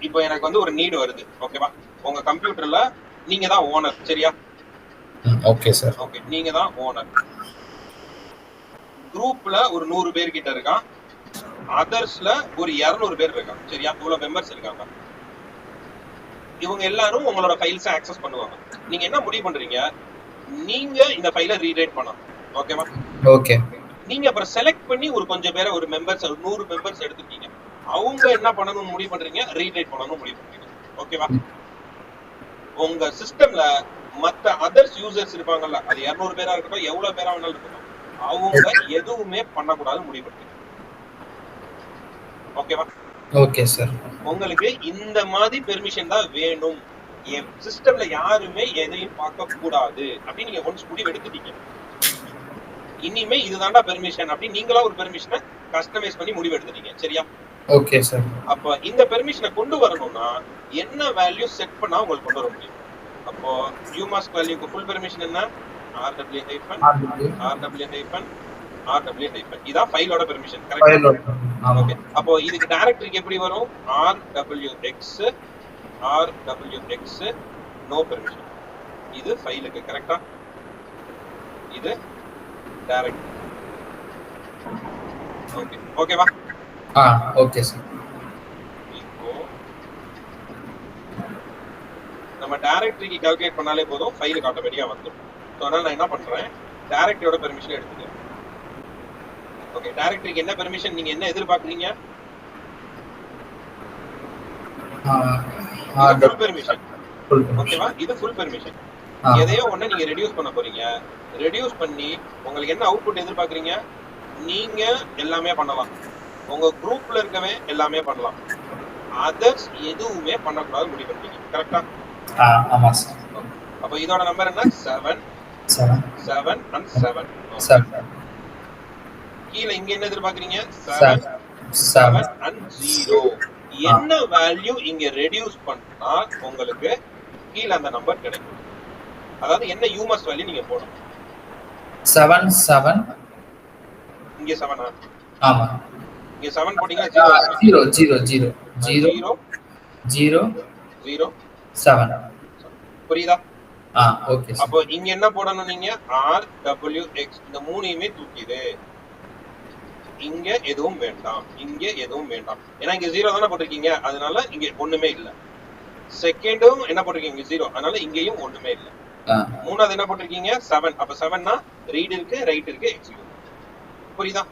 இப்போ எனக்கு வந்து ஒரு நீட் வருது, ஓகேவா? உங்க கம்ப்யூட்டர்ல நீங்க தான் ஓனர், சரியா? Okay sir. ஓகே, நீங்க தான் ஓனர். குரூப்ல ஒரு 100 பேர் கிட்ட இருக்கான், அதர்ஸ்ல ஒரு 200 பேர் இருக்காங்க, சரியா? இவ்வளவு மெம்பர்ஸ் இருக்காங்க. இவங்க எல்லாரும் உங்களோட ஃபைல்ஸை ஆக்சஸ் பண்ணுவாங்க. நீங்க என்ன முடிவு பண்றீங்க? நீங்க இந்த ஃபைலை ரீரைட் பண்ணணும், ஓகேவா? ஓகே. நீங்க அப்புறம் செலக்ட் பண்ணி ஒரு கொஞ்சம் பேரை ஒரு மெம்பர்ஸ் 100 மெம்பர்ஸ் எடுத்துட்டீங்க. அவங்க என்ன பண்ணணும்னு முடிவு பண்றீங்க? ரீரைட் பண்ணணும்னு முடிவு பண்றீங்க, ஓகேவா? உங்க சிஸ்டம்ல மத்த அதர்ஸ் யூசர்ஸ் இருப்பாங்கல்ல, அது 200 பேரா இருக்கட்டும் எவ்வளவு பேரா வேணாலும் இருக்கட்டும், அவங்க எதுவுமே பண்ணக்கூடாதுன்னு முடிவு பண்றீங்க, ஓகேவா? Okay sir. உங்களுக்கு இந்த மாதிரி பெர்மிஷன் தான் வேணும், என் சிஸ்டம்ல யாருமே எதையும் பார்க்க கூடாது அப்படின்னு நீங்க ஒன்ஸ் முடிவு எடுத்துட்டீங்க. இனிமே இதுதான்டா பெர்மிஷன் அப்படி நீங்களா ஒரு பெர்மிஷனை கஸ்டமைஸ் பண்ணி முடிவு எடுத்துட்டீங்க, சரியா? Okay sir. அப்ப இந்த பெர்மிஷனை கொண்டு வரணும்னா என்ன வேல்யூ செட் பண்ணா உங்களுக்கு கொண்டு வர முடியும்? அப்போ umask வேல்யூக்கு ஃபுல் பெர்மிஷன் என்ன? rw hyphen rw hyphen rw hyphen. இதான் ஃபைலோட பெர்மிஷன், கரெக்ட்டா? ஓகே. அப்போ இதுக்கு டைரக்டரிக்கு எப்படி வரும்? rwx no permission. இது ஃபைலுக்கு, கரெக்ட்டா? இது டைரக்டரி. ஓகே, ஓகேவா? Okay sir. இப்போ நம்ம டைரக்டரிக்கு கால்குலேட் பண்ணாலே போதும், ஃபைலுக்கு ஆட்டோமேட்டிக்கா வந்துடும். ஸோ அதனால நான் என்ன பண்றேன், டைரக்டரியோட பெர்மிஷன் எடுத்துக்கிறேன். ஓகே, டைரக்டரிக்கு என்ன பெர்மிஷன் நீங்க என்ன எதிர்பார்க்குறீங்க? ஃபுல் பெர்மிஷன், ஓகேவா? இது ஃபுல் பெர்மிஷன். எதையோ ஒண்ணு நீங்க ரெடியூஸ் பண்ண போறீங்க. ரெடியூஸ் பண்ணி உங்களுக்கு என்ன அவுட்புட் எதிர்பார்க்குறீங்க? நீங்க எல்லாமே பண்ணலாம், உங்க குரூப்ல இருக்கவே எல்லாமே பண்ணலாம், அதர்ஸ் எதுவுமே பண்ணக்கூடாது முடிவு பண்ணிட்டீங்க, கரெக்டா? ஆமா சார். அப்ப இதோட நம்பர் என்ன? 7 7 and 7. கீழ இங்க என்ன எதிர்பார்க்கறீங்க? 7 and 0. என்ன வேல்யூ இங்க ரெடியூஸ் பண்ணா உங்களுக்கு கீழ அந்த நம்பர் கிடைக்கும்? அதாவது என்ன umask வேல்யூ நீங்க போடணும்? 7 இங்க 7. ஆமா. இங்க 7 போட்டீங்கன்னா 0 7. புரியுதா? ஓகே. அப்போ இங்க என்ன போடணும் நீங்க? rwx. இந்த மூணையுமே தூக்கிடு. இங்க எதுவும் வேண்டாம், இங்க எதுவும் வேண்டாம். ஏன்னா இங்க 0 தானே போட்டிருக்கீங்க, அதனால இங்க ஒண்ணுமே இல்ல. செகண்டும் என்ன போட்டிருக்கீங்க? 0, அதனால இங்கேயும் ஒண்ணுமே இல்ல. மூணாவது என்ன போட்டிருக்கீங்க? 7. அப்ப 7னா ரீட் இருக்கு, ரைட் இருக்கு, எக்ஸிக்யூட். புரியுதா?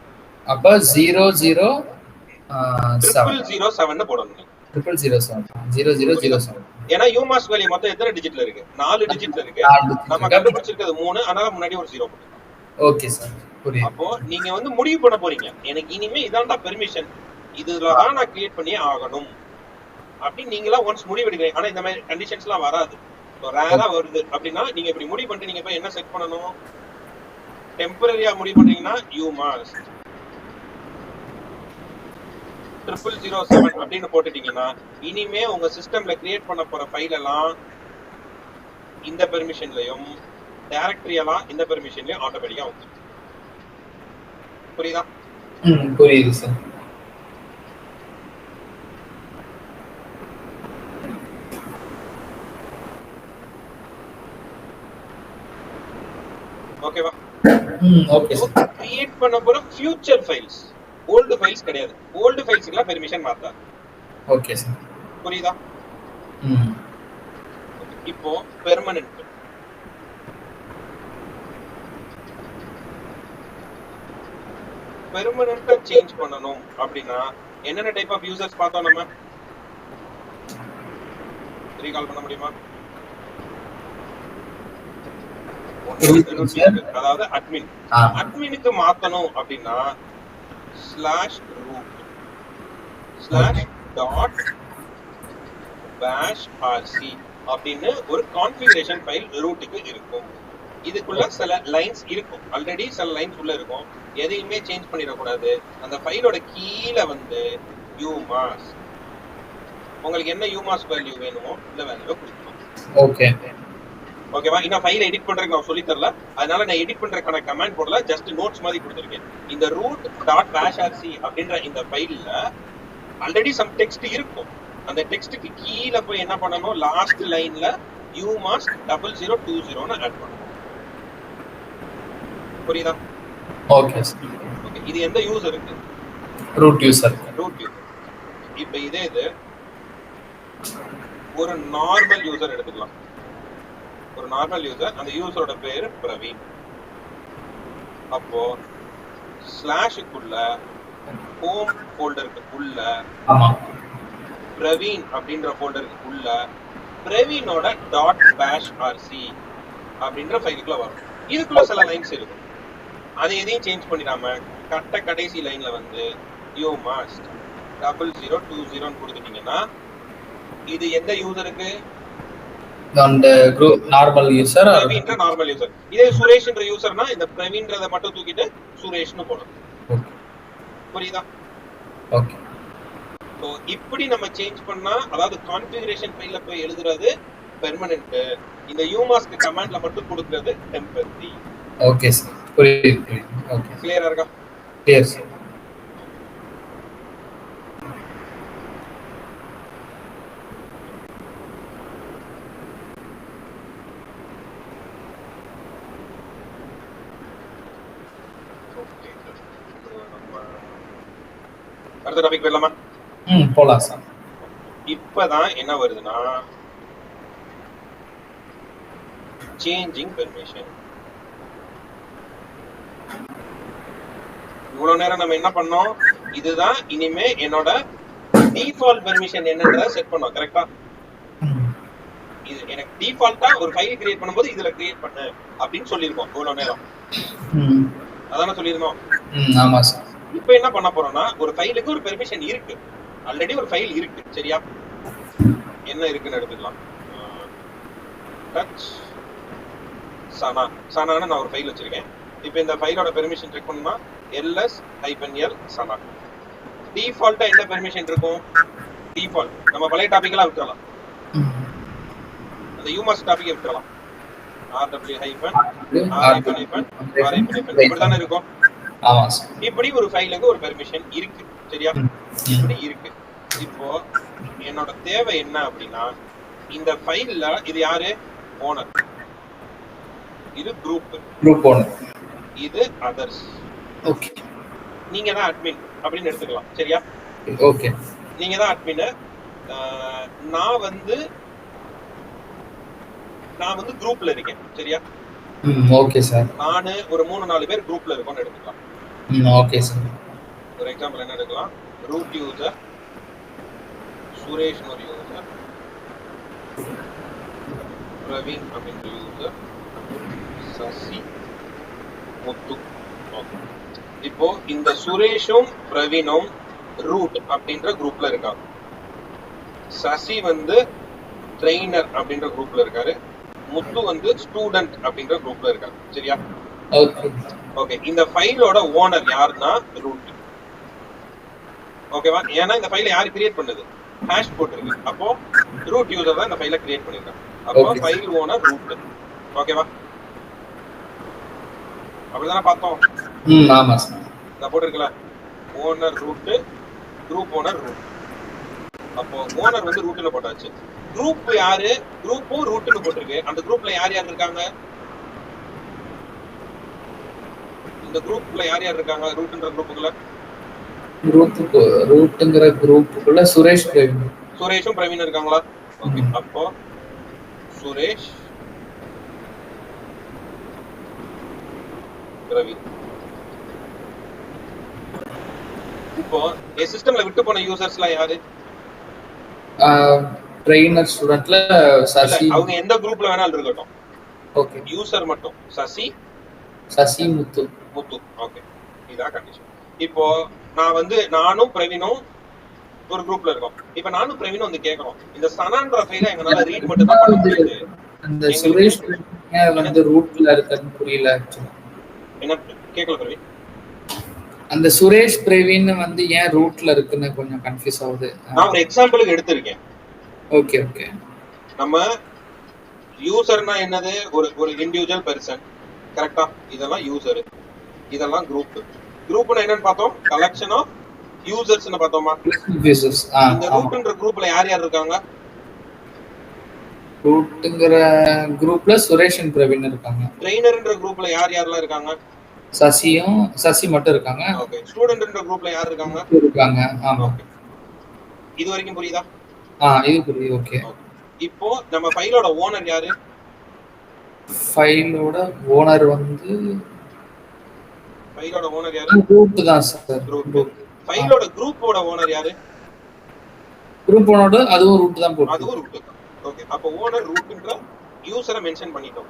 அப்ப 0 0 007 போடணும். 00007. ஏன்னா umask வேல்யூ மொத்தம் எத்தனை டிஜிட்ல இருக்கு? 4 டிஜிட்ல இருக்கு. நம்ம கண்டுபிடிச்சிருக்கிறது 3, அதனால முன்னாடி ஒரு 0 போடுங்க. ஓகே சார், புரியுது. அப்போ நீங்க வந்து முடிவு பண்ண போறீங்க, எனக்கு இனிமே இதான்டா பெர்மிஷன், இதுல தான் நான் கிரியேட் பண்ணி ஆகணும் அப்படி நீங்களா ஒன்ஸ் முடிவு எடுக்கிறீங்க. ஆனா இந்த மாதிரி கண்டிஷன்ஸ்லாம் வராது, ரேரா வருது. அப்படின்னா நீங்க இப்படி முடிவு பண்ணிட்டு நீங்க போய் என்ன செட் பண்ணணும்? டெம்பரரியா முடிவு பண்றீங்கன்னா umask 0007 அப்படின்னு போட்டுட்டீங்கன்னா இனிமே உங்க சிஸ்டம்ல கிரியேட் பண்ண போற ஃபைல் எல்லாம் இந்த பெர்மிஷன்லயும், டைரக்டரி எல்லாம் இந்த பெர்மிஷன்லயும் ஆட்டோமேட்டிக்கா வந்துடும். புரியுதா? புரியுது சார். ஓகேவா? Okay sir. கிரியேட் பண்ண போற ஃபியூச்சர் ஃபைல்ஸ், ஓல்ட் ஃபைல்ஸ் கிடையாது. ஓல்ட் ஃபைல்ஸ்க்குலாம் பெர்மிஷன் மாத்தாது. Okay sir. புரியுதா? இப்போ பெர்மனன்ட் பெர்மனன்ட்டா சேஞ்ச் பண்ணனும் அப்படினா என்னென்ன டைப் ஆஃப் யூசர்ஸ் பார்த்தோம்? நம்ம ரீகால் பண்ண முடியுமா? root user, அதாவது admin. adminக்கு மாத்தணும் அப்படின்னா /root /dot/bash/rc அப்படின்னு ஒரு கான்ஃபிகரேஷன் ஃபைல் ரூட்டுக்கு இருக்கும். இதுக்குள்ள சில லைன்ஸ் இருக்கும், ஆல்ரெடி சில லைன்ஸ் உள்ள இருக்கும். எதையுமே சேஞ்ச் பண்ணிடக்கூடாது. அந்த ஃபைலோட கீழே வந்து umask, உங்களுக்கு என்ன umask வேல்யூ வேணுமோ இந்த வேல்யூவை கொடுக்கணும். ஓகே ஓகேவா? இன்னும் ஃபைலை எடிட் பண்றதுக்கு நான் சொல்லி தரல, அதனால நான் எடிட் பண்றதுக்கான கமாண்ட் போடல, ஜஸ்ட் நோட்ஸ் மாதிரி கொடுத்துருக்கேன். இந்த root.bashrc அப்படின்ற இந்த ஃபைல்ல ஆல்ரெடி சம் டெக்ஸ்ட் இருக்கும். அந்த டெக்ஸ்ட்டுக்கு கீழே போய் என்ன பண்ணணும், லாஸ்ட் லைன்ல umask 0020 ஆட் பண்ணணும். புரியுதா? Okay okay. இது எந்த யூசருக்கு? Root user. இப்போ இதே இது ஒரு நார்மல் யூசர் எடுத்துக்கலாம். ஒரு நார்மல் யூசர், அந்த யூசரோட பேரு பிரவீன். அப்போ ஸ்லாஷுக்குள்ள ஹோம் ஃபோல்டருக்கு உள்ள பிரவீன் அப்படின்ற ஃபோல்டருக்கு உள்ள பிரவீனோட .bashrc அப்படின்ற ஃபைலுக்குள்ள வரும். இதுக்குள்ள சில லைன்ஸ் இருக்கும், அதை எதையும் சேஞ்ச் பண்ணிடாம கடைசி லைன்ல வந்து umask 0020 கொடுத்துட்டீங்கன்னா இது எந்த யூசருக்கு? அந்த குரூப் நார்மல் யூசர், பிரவீன்ற நார்மல் யூசர். இதே சுரேஷ்ன்ற யூசர்னா இந்த பிரவீன்றத மட்டும் தூக்கிட்டு சுரேஷ்னு போடணும். புரியுதா? ஓகே. சோ இப்படி நம்ம சேஞ்ச் பண்ணா, அதாவது கான்ஃபிகரேஷன் ஃபைல்ல போய் எழுதுறது பெர்மனன்ட், இந்த umask கமாண்ட்ல மட்டும் கொடுக்கிறது டெம்பரரி. ஓகே சார், புரியுது. ஓகே, கிளியரா இருக்கா? Clear sir. அடுத்த டாபிக் போயிடலாமா? போலாம் சார். இப்பதான் என்ன வருதுன்னா சேஞ்சிங் பெர்மிஷன். இவ்வளவு நேரம் நம்ம என்ன பண்ணோம், இதுதான் இனிமே என்னோட டிஃபால்ட் பெர்மிஷன் என்னன்றத செட் பண்ணோம். கரெக்டா? இது எனக்கு டிஃபால்ட்டா ஒரு ஃபைல் கிரியேட் பண்ணும்போது இதுல கிரியேட் பண்ணு அப்படின்னு சொல்லிருக்கோம் இவ்வளவு நேரம். அதான சொல்லிருந்தோம். ஆமா சார். இப்போ என்ன பண்ண போறோம்னா, ஒரு ஃபைலுக்கு ஒரு பெர்மிஷன் இருக்கு, ஆல்ரெடி ஒரு ஃபைல் இருக்கு. சரியா? என்ன இருக்குன்னு எடுத்துக்கலாம். டச் சனான்னு நான் ஒரு ஃபைல் வச்சிருக்கேன். இப்போ இந்த ஃபைலோட பெர்மிஷன் செக் பண்ணா ls-l sana. டிஃபால்ட்டா என்ன பெர்மிஷன் இருக்கும்? டிஃபால்ட் நம்ம பழைய டாபிக்லாம் விட்டுறலாம், அந்த umask டாபிக்கை விட்டுறலாம். இப்படிதானே இருக்கும். இப்படி ஒரு ஃபைலுக்கு ஒரு பெர்மிஷன் இருக்கு. சரியா? இப்படி இருக்கு. இப்போ என்னோட தேவை என்ன அப்படின்னா, இந்த ஃபைல்ல இது யாரு? ஓனர். இது குரூப் ஓனர். இது அதர்ஸ். ஓகே. நீங்க தான் அட்மின் அப்படின்னு எடுத்துக்கலாம். சரியா? ஓகே. நீங்க தான் அட்மின். நான் வந்து குரூப்ல இருக்கேன். சரியா? Okay sir. நானு ஒரு 3-4 பேர் குரூப்ல இருக்கோம்னு எடுத்துக்கலாம். Okay sir. ஒரு எக்ஸாம்பிள் என்ன எடுக்கலாம்? ரூட் யூசர் சுரேஷ் ஒரு யூசர், பிரவீன் அப்படின்ற யூசர், சசி, முத்து. இப்போ இந்த சுரேஷும் பிரவீனும் ரூட் அப்படின்ற குரூப்ல இருக்காங்க. சசி வந்து ட்ரெய்னர் அப்படின்ற குரூப்ல இருக்காரு, முத்து வந்து ஸ்டூடெண்ட் அப்படின்ற குரூப்ல இருக்காங்க. சரியா? ஓகே. இந்த ஃபைலோட ஓனர் யாருன்னா ரூட். ஓகேவா? ஏன்னா இந்த ஃபைலை யாரு கிரியேட் பண்ணது? ஹேஷ் போட்டுருக்கு. அப்போ ரூட் யூசர் தான் இந்த ஃபைலை கிரியேட் பண்ணிருக்காங்க. அப்போ ஃபைல் ஓனர் ரூட். ஓகேவா? அப்படிதானே பார்த்தோம். ஆமா சார். இத போட்டுருக்கல, owner root, group owner root. அப்போ ஓனர் வந்து ரூட்னு போட்டாச்சு. குரூப் யாரு? குரூப்பும் ரூட்னு போட்டுருக்கு. அந்த குரூப்ல யார் யார் இருக்காங்க? இந்த குரூப்ல யார் யார் இருக்காங்க? ரூட்ன்ற குரூப்புக்குள்ள ரூட்ங்கற குரூப்புக்குள்ள சுரேஷும் பிரவீன் இருக்காங்களா? ஓகே. அப்போ சுரேஷ், பிரவீன். இப்போ இந்த சிஸ்டம்ல விட்டு போன யூசர்ஸ்லாம் யாரு? ட்ரெய்னர், ஸ்டூடண்ட்ல சசி. அவங்க எந்த குரூப்ல வேணாலும் இருக்கட்டும். ஓகே. யூசர் மட்டும் சசி சசி முத்து. ஓகே, இதான் கண்டிஷன். இப்போ நானும் பிரவீனும் ஒரு குரூப்ல இருக்கோம். இப்ப நானும் பிரவீனும் வந்து கேக்குறோம், இந்த சனான்ற ஃபைல எங்கனால ரீட் மட்டும் தான் பண்ண முடியுது. அந்த சுரேஷ் வந்து ரூட்ல இருக்குன்னு புரியல. என்ன கேக்கல பிரவீன்? அந்த சுரேஷ் பிரவீன் வந்து ஏன் ரூட்ல இருக்குன்னு கொஞ்சம் கன்ஃபியூஸ் ஆகுது. நான் ஒரு எக்ஸாம்பிளுக்கு எடுத்திருக்கேன். Okay okay. நம்ம யூசர்னா என்னது? ஒரு இண்டிவிஜுவல் பெர்சன், கரெக்டா? இதெல்லாம் யூசர், இதெல்லாம் குரூப். குரூப்னா என்னன்னு பார்த்தோம், கலெக்ஷன் ஆஃப் யூசர்ஸ்னு பார்த்தோமா? யூசர்ஸ். இந்த ரூட்ன்ற குரூப்ல யார் யார் இருக்காங்க? ரூட்ங்கற குரூப்ல சுரேஷ் and பிரவீன் இருக்காங்க. ட்ரெய்னர்ன்ற குரூப்ல யார் யாரெல்லாம் இருக்காங்க? சசி மட்டும் இருக்காங்க. ஓகே. ஸ்டூடண்ட்ன்ற குரூப்ல யார் இருக்காங்க? ஆமா. இது வரைக்கும் புரியுதா? இது புரியுது. ஓகே. இப்போ நம்ம ஃபைலோட ஓனர் யாரு? ஃபைலோட ஓனர் யாரு? குரூப் தான் சார். குரூப். ஃபைலோட குரூப்போட ஓனர் யாரு? குரூப் ஓனரோட அதுவும் ரூட் தான் போடுது. அதுவும் ரூட் தான். ஓகே. அப்ப ஓனர் ரூட்ன்ற யூசரை மென்ஷன் பண்ணிட்டோம்.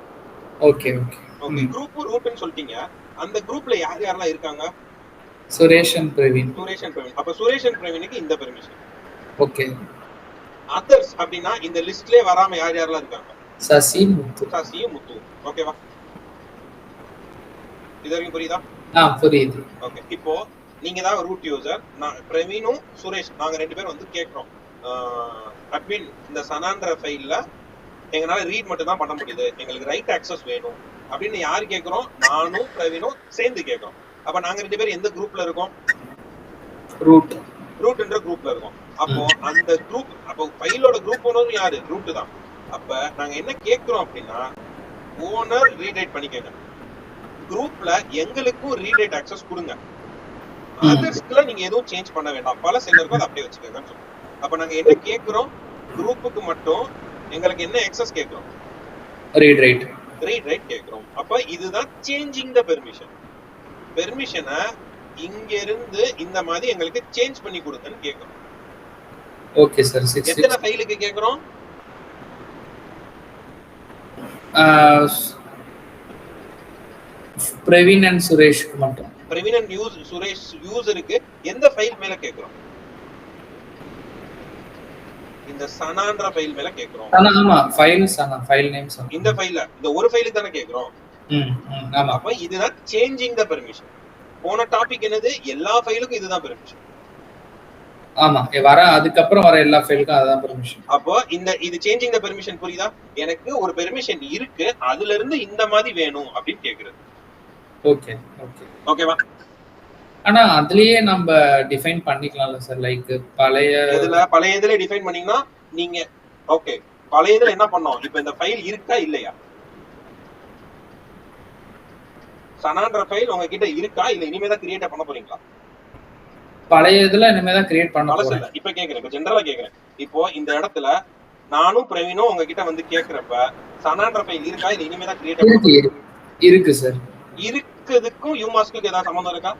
Okay okay. ஓகே. குரூப் ரூட்னு சொல்லிட்டீங்க. அந்த குரூப்ல யார் யாரெல்லாம் இருக்காங்க? சுரேஷ் and பிரவீன். அப்ப சுரேஷ் and பிரவீனுக்கு இந்த பெர்மிஷன். ஓகே. அதர்ஸ் அப்படினா இந்த லிஸ்ட்லயே வராம யார் யாரெல்லாம் இருக்காங்க? சசி முத்து. ஓகேவா? இது வரைக்கும் புரியுதா? புரியுது. ஓகே. இப்போ நீங்க தான் ரூட் யூசர், நான் பிரவீனும் சுரேஷ் நாங்க ரெண்டு பேரும் வந்து கேக்குறோம், அட்மின் இந்த சனான்ற ஃபைல்ல எங்கனால ரீட் மட்டும் தான் பண்ண முடியுது, எங்களுக்கு ரைட் ஆக்சஸ் வேணும் அப்படின்னு யார் கேக்குறோம்? நானும் பிரவீனும் சேர்ந்து கேக்குறோம். அப்ப நாங்க ரெண்டு பேரும் எந்த குரூப்ல இருக்கோம்? ரூட்ன்ற குரூப்ல இருக்கோம். அப்போ அந்த குரூப், அப்போ ஃபைலோட குரூப் ஓனர் யாரு? ரூட் தான். அப்ப நாங்க என்ன கேக்குறோம் அப்படின்னா, ஓனர் ரீட் ரைட் பண்ணிக்கங்க, குரூப்ல எங்களுக்கும் ரீட் ரைட் ஆக்சஸ் கொடுங்க, அதர்ஸ்க்குல நீங்க எதுவும் சேஞ்ச் பண்ண வேண்டாம், பல செல்லருக்கு அதை அப்படியே வச்சுக்கோங்கன்னு சொல்லுங்க. அப்ப நாங்க என்ன கேக்குறோம்? குரூப்புக்கு மட்டும் எங்களுக்கு என்ன ஆக்சஸ் கேக்குறோம்? ரீட் ரைட் கேக்குறோம். அப்ப இதுதான் சேஞ்சிங் த பெர்மிஷன். பெர்மிஷனை இங்க இருந்து இந்த மாதிரி எங்களுக்கு சேஞ்ச் பண்ணி கொடுங்கன்னு கேக்குறோம். Okay sir. எத்தனை ஃபைலுக்கு கேக்குறோம்? பிரவீன் and சுரேஷ்க்கு மட்டும். பிரவீன் and சுரேஷ் யூசருக்கு எந்த ஃபைல் மேல கேக்குறோம்? இந்த சனான்ற ஃபைல் மேல கேக்குறோம். ஆமா, ஃபைல் நேம் சனா. இந்த ஃபைல்ல இந்த ஒரு ஃபைலுக்கு தான கேக்குறோம். ஆமா. அப்ப இதுதான் சேஞ்சிங் த பெர்மிஷன். போன டாபிக் என்னது? எல்லா ஃபைலுக்கும் இதுதான் பெர்மிஷன். ஆமா, அதுக்கு அப்புறம் வர எல்லா ஃபைலுக்கும் அதுதான் பெர்மிஷன். அப்போ இது சேஞ்சிங் த பெர்மிஷன் புரியுதா? எனக்கு ஒரு பெர்மிஷன் இருக்கு, அதுல இருந்து இந்த மாதிரி வேணும் அப்படின்னு கேக்குறது. ஓகே. ஓகேவா? ஆனா அதுலயே நம்ம டிஃபைன் பண்ணிக்கலாம்ல சார், லைக் பழைய இதுல டிஃபைன் பண்ணீங்கன்னா நீங்க ஓகே. பழைய இதுல என்ன பண்ணோம்? இப்போ இந்த ஃபைல் இருக்கா இல்லையா? சனான்ற ஃபைல் உங்ககிட்ட இருக்கா இல்ல இனிமே தான் கிரியேட் பண்ண போறீங்களா? பழைய இதுல இனிமே தான் கிரியேட் பண்ண போறேன். இப்ப கேக்குறேன், இப்ப ஜெனரலா கேக்குறேன். இப்போ இந்த இடத்துல நானும் பிரவீனும் உங்ககிட்ட வந்து கேக்குறப்ப சனான்ற ஃபைல் இருக்கா இல்ல இனிமே தான் கிரியேட் பண்ண போறீங்களா? இருக்கு சார். இருக்குதுக்கும் யூமாஸ்க்கு ஏதாவது சம்பந்தம் இருக்கா?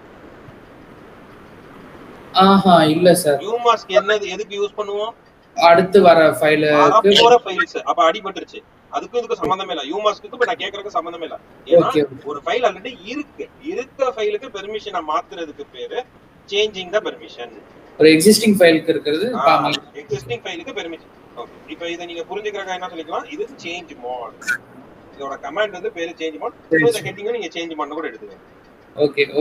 இல்ல சார். யூமாஸ்க் என்னது, எதுக்கு யூஸ் பண்ணுவோம்? அடுத்து வர ஃபைலுக்கு போற ஃபைல்ஸ். அப்ப அடிபட்டுருச்சு, அதுக்கு இதுக்கு சம்பந்தமே இல்ல. யூமாஸ்க்கு இப்ப நான் கேக்குறதுக்கு சம்பந்தமே இல்ல. ஏன்னா ஒரு ஃபைல் ஆல்ரெடி இருக்க ஃபைலுக்கு பெர்மிஷனை மாத்துறதுக்கு பேரு சேஞ்சிங் த பெர்மிஷன். ஒரு எக்ஸிஸ்டிங் ஃபைலுக்கு இருக்குது, எக்ஸிஸ்டிங் ஃபைலுக்கு பெர்மிஷன். ஓகே. இப்போ இத நீங்க புரிஞ்சுக்கறதுக்கு என்ன சொல்லிக்கலாம்? இது சேஞ்ச் மோட். இதோட கமாண்ட் வந்து பேரு சேஞ்ச் மோட். இத ஹெட்டிங்க நீங்க சேஞ்ச் பண்ண கூட எடுத்துக்கலாம்.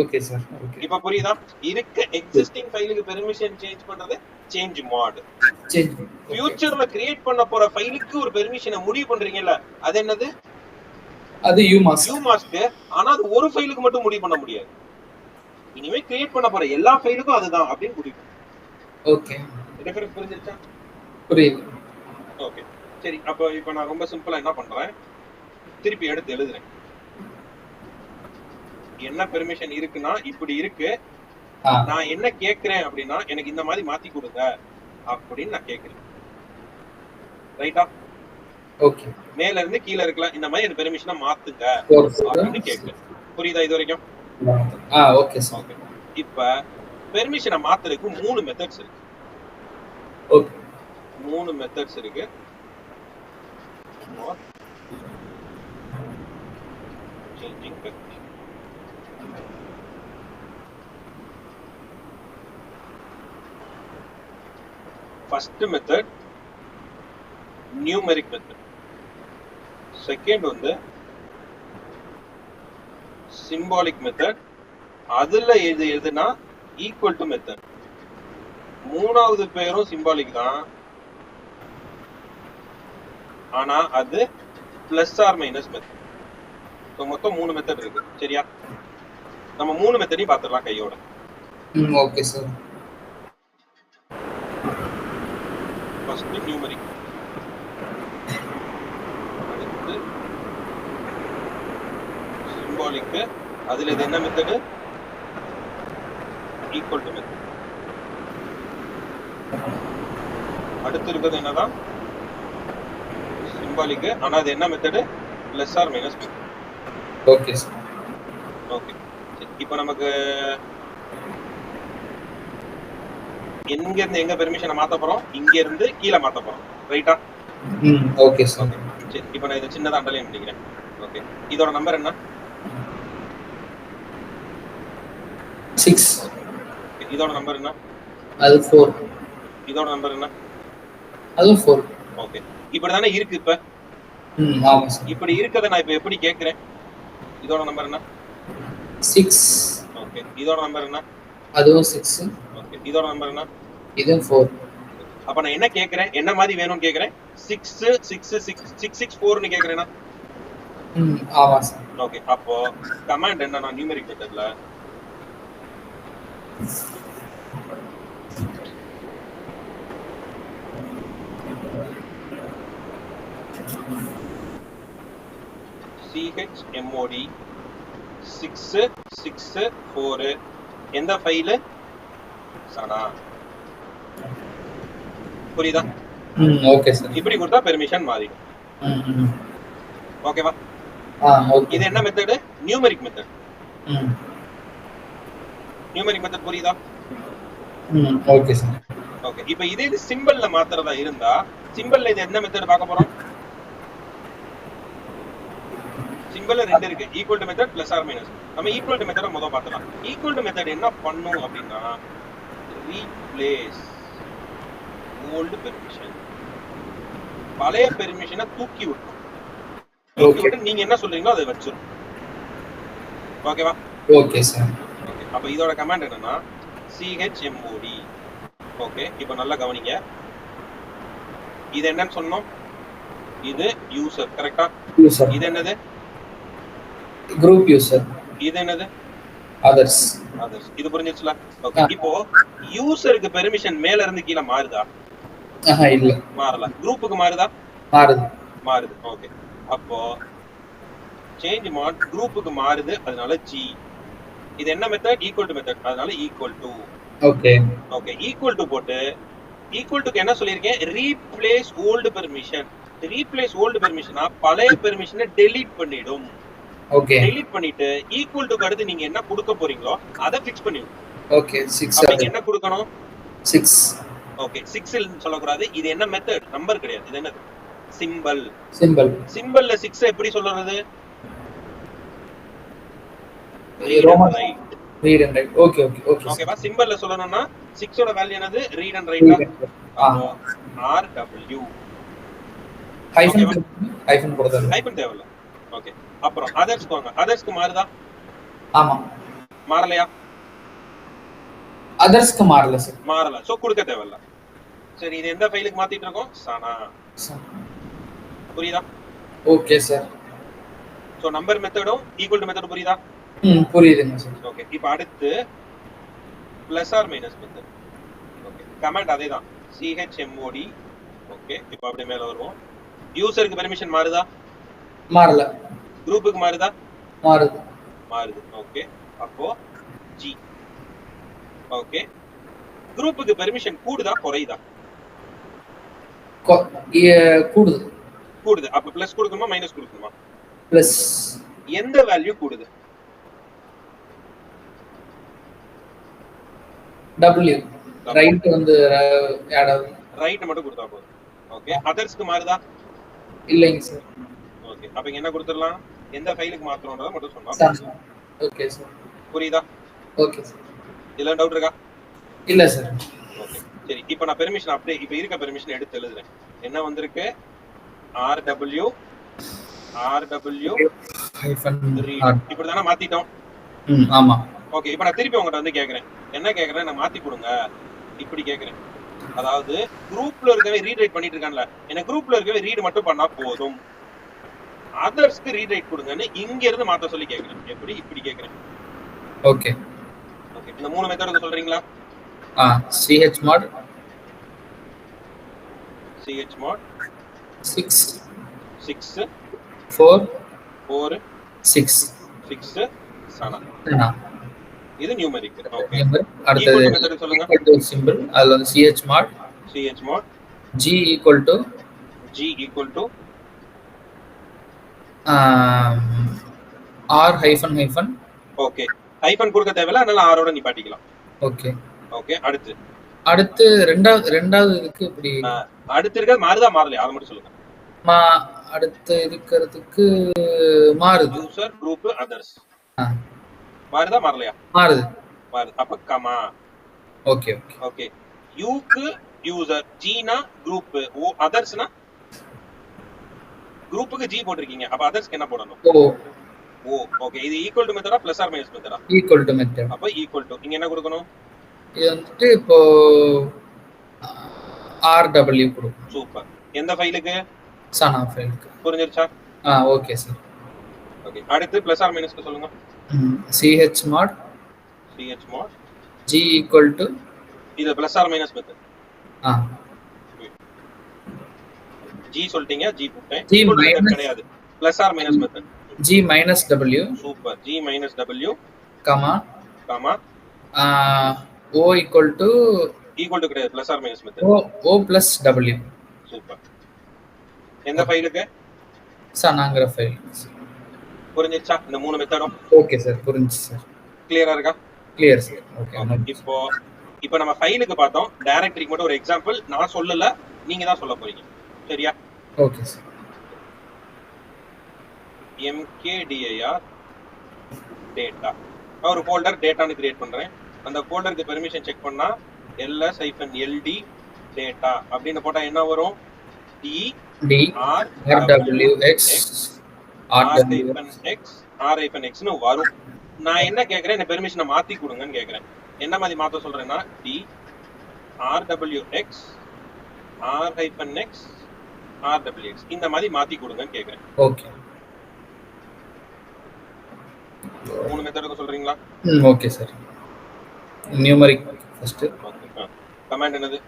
Okay sir. இப்போ புரியுதா? இருக்க எக்ஸிஸ்டிங் ஃபைலுக்கு பெர்மிஷன் சேஞ்ச் பண்றது சேஞ்ச் மோட். ஃபியூச்சர்ல கிரியேட் பண்ண போற ஃபைலுக்கு ஒரு பெர்மிஷனை முடிவு பண்றீங்கல, அது என்னது? அது யூமாஸ்க். ஆனா அது ஒரு ஃபைலுக்கு மட்டும் முடிவு பண்ண முடியாது. இனிமே கிரியேட் பண்ண போற எல்லா ஃபைலுக்கும் அதுதான் அப்படின்னு முடிவு. ஓகே. டிஃபரன்ஸ் புரிஞ்சிருச்சா? புரியுது. ஓகே. சரி, அப்போ இப்போ நான் ரொம்ப சிம்பிளா என்ன பண்றேன், திருப்பி எடுத்து எழுதுறேன். என்ன பெர்மிஷன் இருக்குன்னா இப்படி இருக்கு, நான் என்ன கேக்குறேன் அப்படின்னா எனக்கு இந்த மாதிரி மாத்தி கொடுங்க அப்படின்னு நான் கேக்குறேன். ரைட்டா? ஓகே. மேல இருந்து கீழ இருக்கலாம், இந்த மாதிரி எனக்கு பெர்மிஷனை மாத்துங்க அப்படின்னு கேக்குறேன். புரியுதா இது வரைக்கும்? Okay sir. ஓகே. இப்ப பெர்மிஷனை மாத்துறதுக்கு 3 மெத்தட்ஸ் இருக்கு. ஓகே. 3 மெத்தட்ஸ் இருக்கு. changing permission. First method numeric method, second வந்து symbolic method, அதுல எதுனா equal to method. மூணாவது பேரும் சிம்பாலிக் தான், ஆனா அது plus or minus method. So மொத்தம் 3 மெத்தட் இருக்கு. சரியா, நம்ம 3 மெத்தடையும் பார்த்துடலாம் கையோட. Okay sir. ஃபர்ஸ்ட் நியூமரிக், அடுத்து சிம்பாலிக், அதுல இது என்ன மெத்தட்? Equal to method. அடுத்து இருக்கிறது என்னதான்? சிம்பாலிக், ஆனா அது என்ன method? Plus or minus method. Okay sir. Okay, இப்போ நமக்கு எங்க இருந்து எங்க பெர்மிஷனை மாத்த போறோம்? இங்க இருந்து கீழ மாத்த போறோம், ரைட்டா? Okay sir. சரி, இப்போ நான் இத சின்னதா அண்டர்லைன் பண்ணிக்கிறேன். ஓகே, இதோட நம்பர் என்ன? 6. இதோட நம்பர் என்ன? அது 4. இதோட நம்பர் என்ன? அது 4. ஓகே, இப்படி தானே இருக்கு இப்ப. ஆமா சார். இப்படி இருக்கத நான் இப்ப எப்படி கேக்குறேன்? இதோட நம்பர் என்ன? 6. ஓகே, இதோட நம்பர் என்ன? அதுவும் 6. ஓகே, இதோட நம்பர் என்ன? இதுவும் 4. அப்ப நான் என்ன கேக்குறேன்? என்ன மாதிரி வேணும்னு கேக்குறேன்? 6 6 6 6 4 னு கேக்குறேனா? ஆமா சார். ஓகே, அப்போ கமாண்ட் என்ன? நான் நியூமெரிக் மெத்தட்ல chmod 6 6 4 எந்த ஃபைல்? சனா. புரியுதா? Okay sir. இப்படி கொடுத்தா பெர்மிஷன் மாறிடும். ஓகேவா? ஓகே. இது என்ன method? Numeric method. Numeric method புரியுதா? Okay sir. ஓகே, இப்போ இதே இது சிம்பல்ல மாத்துறதா இருந்தா, சிம்பல்ல இது என்ன மெத்தட் பார்க்க போறோம்? சிம்பல்ல 2 இருக்கு, equal to method plus or minus. நம்ம ஈக்குவல் டு மெத்தட முதல்ல பார்த்தலாம். ஈக்குவல் டு மெத்தட் என்ன பண்ணும் அப்படின்னா, ரீப்ளேஸ் ஓல்ட் பெர்மிஷன், பழைய பெர்மிஷனை தூக்கி விட்டுரும். தூக்கி விட்டு நீங்க என்ன சொல்றீங்களோ அதை வச்சிரும். ஓகேவா? Okay sir. ஓகே, அப்ப இதோட கமாண்ட் என்னன்னா chmod. ஓகே, இப்போ நல்லா கவனிங்க. இது என்னன்னு சொன்னோம்? இது யூசர், கரெக்ட்டா? யூசர். இது என்னது? Group user. இது என்னது? அதர்ஸ். அதர்ஸ். இது புரிஞ்சிருச்சுல? ஓகே, இப்போ யூசருக்கு பெர்மிஷன் மேல இருந்து கீழ மாறுதா? இல்ல, மாறல. குரூப்புக்கு மாறுதா? மாறுது. மாறுது. ஓகே, அப்போ சேஞ்ச் மாட் குரூப்புக்கு மாறுது, அதனால g. இது என்ன மெத்தட்? ஈக்குவல் டு மெத்தட், அதனால equal to. Okay. Okay, equal to போட்டு ஈக்குவல் டுக்கு என்ன சொல்லிருக்கேன்? Replace old permission. Replace old பெர்மிஷனா பழைய பெர்மிஷனை டெலீட் பண்ணிடும். ஓகே. டெலீட் பண்ணிட்டு ஈக்குவல் டுக்கு அடுத்து நீங்க என்ன கொடுக்க போறீங்களோ அதை ஃபிக்ஸ் பண்ணிடுங்க. ஓகே, 6. நீங்க என்ன கொடுக்கணும்? 6. ஓகே, 6 ல் சொல்லக்கூடாது. இது என்ன மெத்தட்? நம்பர் கிடையாது. இது என்னது? சிம்பல். சிம்பல். சிம்பல்ல 6 எப்படி சொல்றது? Roman read and right. Okay okay okay. ஓகேவா? சிம்பல்ல சொல்லணும்னா 6 ஓட வேல்யூ என்னது? ரீட் அண்ட் ரைட்டா? RW. ஹைபன் போடுறது. ஹைபன் தேவையில்ல. ஓகே, அப்புறம் அதர்ஸ் போங்க. அதர்ஸ்க்கு மாறுதா? ஆமா. மாறலையா? அதர்ஸ்க்கு மாறல சார். மாறல. சோ கொடுக்க தேவையில்ல. சரி, இது எந்த ஃபைலுக்கு மாத்திட்டு இருக்கோம்? சனா. புரியுதா? Okay sir. சோ நம்பர் மெத்தடும் ஈக்குவல் டு மெத்தட் புரியுதா? புரியுதுங்க சார். ஓகே, இப்போ அடுத்து plus or minus method. Okay, command அதேதான், chmod. ஓகே, இப்போ அப்படியே மேல வருவோம். யூசருக்கு பெர்மிஷன் மாறுதா? மாறல. குரூப்புக்கு மாறுதா? மாறுது. மாறுது. ஓகே, அப்போ g. ஓகே, குரூப்புக்கு பெர்மிஷன் கூடுதா குறையுதா? கூடுது. கூடுது. அப்ப பிளஸ் கொடுக்கணுமா மைனஸ் கொடுக்கணுமா? பிளஸ். எந்த வேல்யூ கூடுது? W. ரைட் வந்து ஆட் ஆகும். ரைட் மட்டும் கொடுத்தா போதும். ஓகே, அதர்ஸ்க்கு மாறுதா? இல்லைங்க சார். ஓகே, அப்ப என்ன கொடுத்துடலாம்? எந்த ஃபைலுக்கு மாத்தணும்ன்றத மட்டும் சொன்னா சார். Okay sir. புரியுதா? Okay sir. இதுல டவுட் இருக்கா? இல்ல சார். ஓகே சரி, இப்போ நான் பெர்மிஷன் அப்படியே இப்போ இருக்க பெர்மிஷன் எடுத்து எழுதுறேன். என்ன வந்திருக்கு? RW read இப்படி தானே மாத்திட்டோம். ஆமா. ஓகே, இப்போ நான் திருப்பி உங்ககிட்ட வந்து கேக்குறேன். என்ன கேக்குறேன்? நான் மாத்தி கொடுங்க இப்படி கேக்குறேன். அதாவது குரூப்ல இருக்கவே ரீட் ரைட் பண்ணிட்டு இருக்கான்ல, எனக்கு குரூப்ல இருக்கவே ரீட் மட்டும் பண்ணா போதும், அதர்ஸ்க்கு ரீட் ரைட் கொடுங்கன்னு இங்க இருந்து மாத்த சொல்லி கேக்குறேன். எப்படி? இப்படி கேக்குறேன். ஓகே ஓகே, இந்த மூணு மெத்தட் சொல்றீங்களா? chmod 6 4 6 sana. இது நியூமெரிக். ஓகே, அடுத்து மெத்தட் சொல்லுங்க. சிம்பிள் அதுல வந்து chmod g equal to r hyphen okay, hyphen கொடுக்க தேவையில்ல, அதனால r ஓட நிப்பாட்டிக்கலாம். ஓகே ஓகே, அடுத்து ரெண்டாவது இதுக்கு இப்படி அடுத்து இருக்கிறது மாறுதா மாறலையா அதை மட்டும் சொல்லுங்க. அடுத்து இருக்கிறதுக்கு மாறுது. யூசர் குரூப் அதர்ஸ் மாறுதா மாறலையா? மாறுது. அப்ப கமா. ஓகே ஓகே, யூக்கு யூசர், ஜீனா குரூப், ஓ அதர்ஸ்னா குரூப்புக்கு ஜி போட்டிருக்கீங்க, அப்ப அதர்ஸ்க்கு என்ன போடணும்? ஓ. ஓகே, இது ஈக்குவல் டு மெத்தடா பிளஸ் ஆர் மைனஸ் மெத்தடா? Equal to method. அப்ப ஈக்குவல் டு இங்க என்ன கொடுக்கணும்? இது வந்துட்டு இப்போ RW கொடுக்கணும். சூப்பர். எந்த ஃபைலுக்கு? சனா ஃபைலுக்கு. புரிஞ்சிருச்சா? Okay sir. ஓகே, அடுத்து பிளஸ் ஆர் மைனஸ்க்கு சொல்லுங்க. chmod g equal to இது plus or minus method. g சொல்லிட்டீங்க, g போட்டேன். g மைனஸ் கிடையாது, plus or minus method. g minus w. Super. g minus w comma o equal to கிடையாது, plus or minus method. o plus w. Super. எந்த ஃபைலுக்கு? சனாங்கற file. புரிஞ்சிச்சா இந்த மூணு மெத்தடும்? ஓகே சார், புரிஞ்சி சார். கிளியரா இருக்கா? Clear sir. ஓகே, இப்போ நம்ம ஃபைலுக்கு பார்த்தோம். டைரக்டரிக்கு மட்டும் ஒரு எக்ஸாம்பிள் நான் சொல்லல, நீங்க தான் சொல்ல போறீங்க. சரியா? Okay sir. mkdir டேட்டா ஒரு ஃபோல்டர் டேட்டான்னு கிரியேட் பண்றேன். அந்த ஃபோல்டருக்கு பெர்மிஷன் செக் பண்ணா ls-ld டேட்டா அப்படின்னு போட்டா என்ன வரும்? rwx னு வரும். நான் என்ன கேக்குறேன், இந்த பெர்மிஷனை மாத்தி கொடுங்கன்னு கேக்குறேன். என்ன மாதிரி மாத்த சொல்றேன்னா rwx r-x rwx இந்த மாதிரி மாத்தி கொடுங்கன்னு கேக்குறேன். ஓகே, மூணு மெத்தட் சொல்றீங்களா? Okay sir. Numeric first. Command என்னது?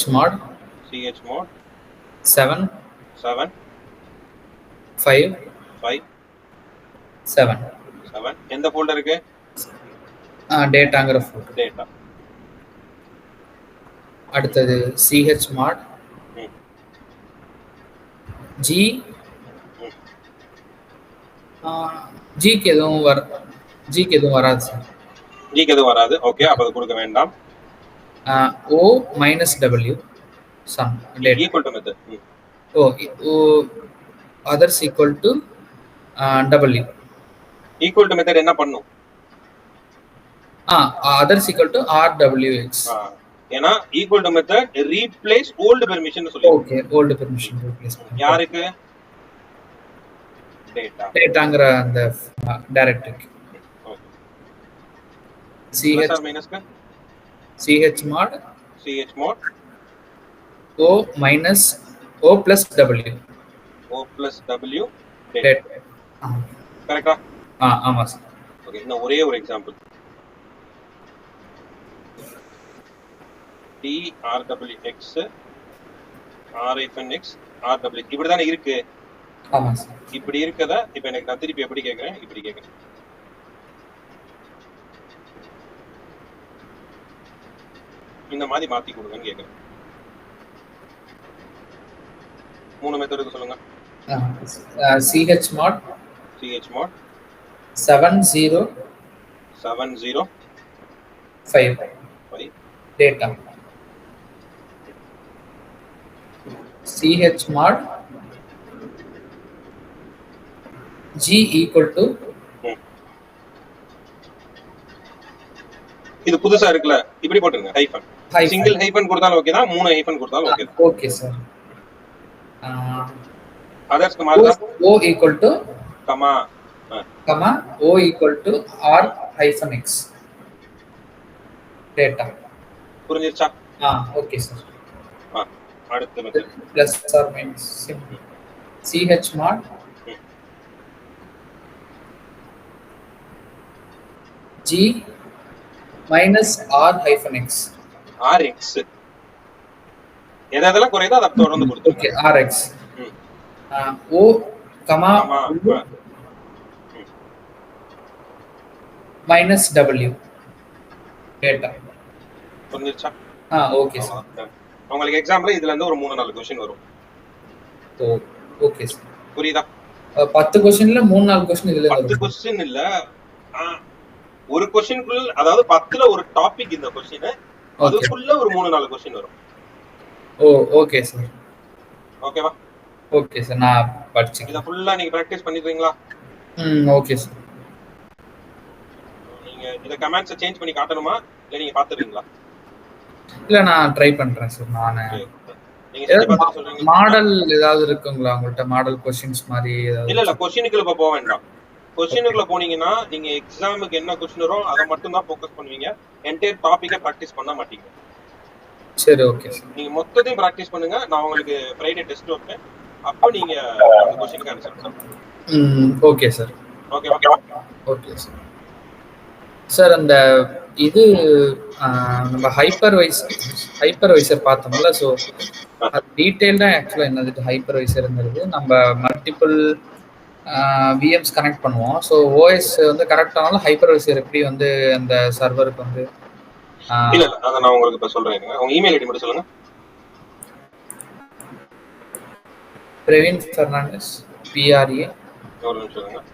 chmod 7 5 7 எந்த ஃபோல்டருக்கு? டேட்டாங்கற ஃபோல்டர். டேட்டா. அடுத்தது chmod g ஜிக்கு எதுவும் வராது சார். ஜிக்கு எதுவும் வராது. ஓகே, அப்ப அது கொடுக்க வேண்டாம். o minus w sum equal to method. others equal to w. equal to method என்ன பண்ணும்? others equal to rwx. ஏனா equal to method replace old permission னு சொல்லுங்க. Okay, old permission replace. யாருக்கு? டேட்டாங்கற அந்த டைரக்டரிக்கு. chmod o minus o plus w data. கரெக்ட்டா? ஆமா sir. Okay, இன்னும் ஒரே ஒரு எக்ஸாம்பிள். drwx r-x rw இப்படி தானே இருக்கு? ஆமா சார். இப்படி இருக்கத இப்போ எனக்கு நான் திருப்பி எப்படி கேக்குறேன்? இப்படி கேக்குறேன். இந்த மாதிரி மாத்தி கொடுங்கன்னு கேக்குறேன். மூணு மெத்தட் சொல்லுங்க. chmod 70 5 data. chmod G equal to இது புதுசா இருக்குல்ல, இப்படி போட்டுருங்க ஹைஃபன். சிங்கிள் ஹைஃபன் கொடுத்தாலும் ஓகே தான், 3 ஹைஃபன் கொடுத்தாலும் ஓகே தான். Okay sir. அதர்ஸ்க்கு மாறுதா? O equal to comma O equal to R hyphen X data. புரிஞ்சிருச்சா? Okay sir. அடுத்து method plus or minus ch mod G minus R hyphen X. RX எதெல்லாம் குறையுதோ அதை தொடர்ந்து கொடுத்துருங்க. Okay RX. O comma minus W data. புரிஞ்சிருச்சா? Okay sir. உங்களுக்கு example இதுல இருந்து ஒரு 3-4 क्वेश्चन வரும். Okay sir. புரியுதா? 10 क्वेश्चनல 3-4 क्वेश्चन இதுல வரும். 10 क्वेश्चन இல்ல, ஒரு क्वेश्चनக்குள்ள, அதாவது 10ல ஒரு டாபிக் இந்த क्वेश्चन, அதுக்குள்ள ஒரு 3-4 क्वेश्चन வரும். Okay sir. ஓகேவா? ஓகே சார், நான் படிச்சேன். இத ஃபுல்லா நீங்க பிராக்டீஸ் பண்ணிடுறீங்களா? Okay sir. நீங்க இத கமெண்ட்ஸ் சேஞ்ச் பண்ணி காட்டணுமா இல்ல நீங்க பாத்துறீங்களா? இல்ல நான் ட்ரை பண்றேன் சார். நான் மாடல் ஏதாவது இருக்குங்களா உங்கள்ட்ட? மாடல் क्वेश्चंस மாதிரி ஏதாவது? இல்ல क्वेश्चनக்குள்ள போக வேண்டாம். क्वेश्चनக்குள்ள போனீங்கன்னா நீங்க எக்ஸாமுக்கு என்ன क्वेश्चन வரும் அத மட்டும் தான் ஃபோக்கஸ் பண்ணுவீங்க. என்டையர் டாபிக்கை பிராக்டீஸ் பண்ண மாட்டீங்க. சரி, ஓகே சார். நீங்க மொத்தத்தையும் பிராக்டீஸ் பண்ணுங்க. நான் உங்களுக்கு ஃப்ரைடே டெஸ்ட் வைப்பேன். அப்போ நீங்க அந்த क्वेश्चनக்கு ஆன்சர் பண்ணுங்க. Okay sir. Okay sir. Sir அந்த இது நம்ம ஹைப்பர்வைசர் பார்த்தோம்ல, ஸோ அது டீட்டெயில்டாக ஆக்சுவலாக என்னது ஹைப்பர்வைசருங்கிறது? நம்ம மல்டிபிள் விஎம்ஸ் கனெக்ட் பண்ணுவோம். ஸோ ஓஎஸ் வந்து கரெக்டானாலும் ஹைப்பர்வைசர் எப்படி வந்து அந்த சர்வருக்கு வந்து இல்ல அத நான் உங்களுக்கு இப்ப சொல்றேன். உங்க இமெயில் ஐடி மட்டும் சொல்லுங்க. பிரவீன் ஃபெர்னாண்டஸ் PRA. ஒரு நிமிஷம்.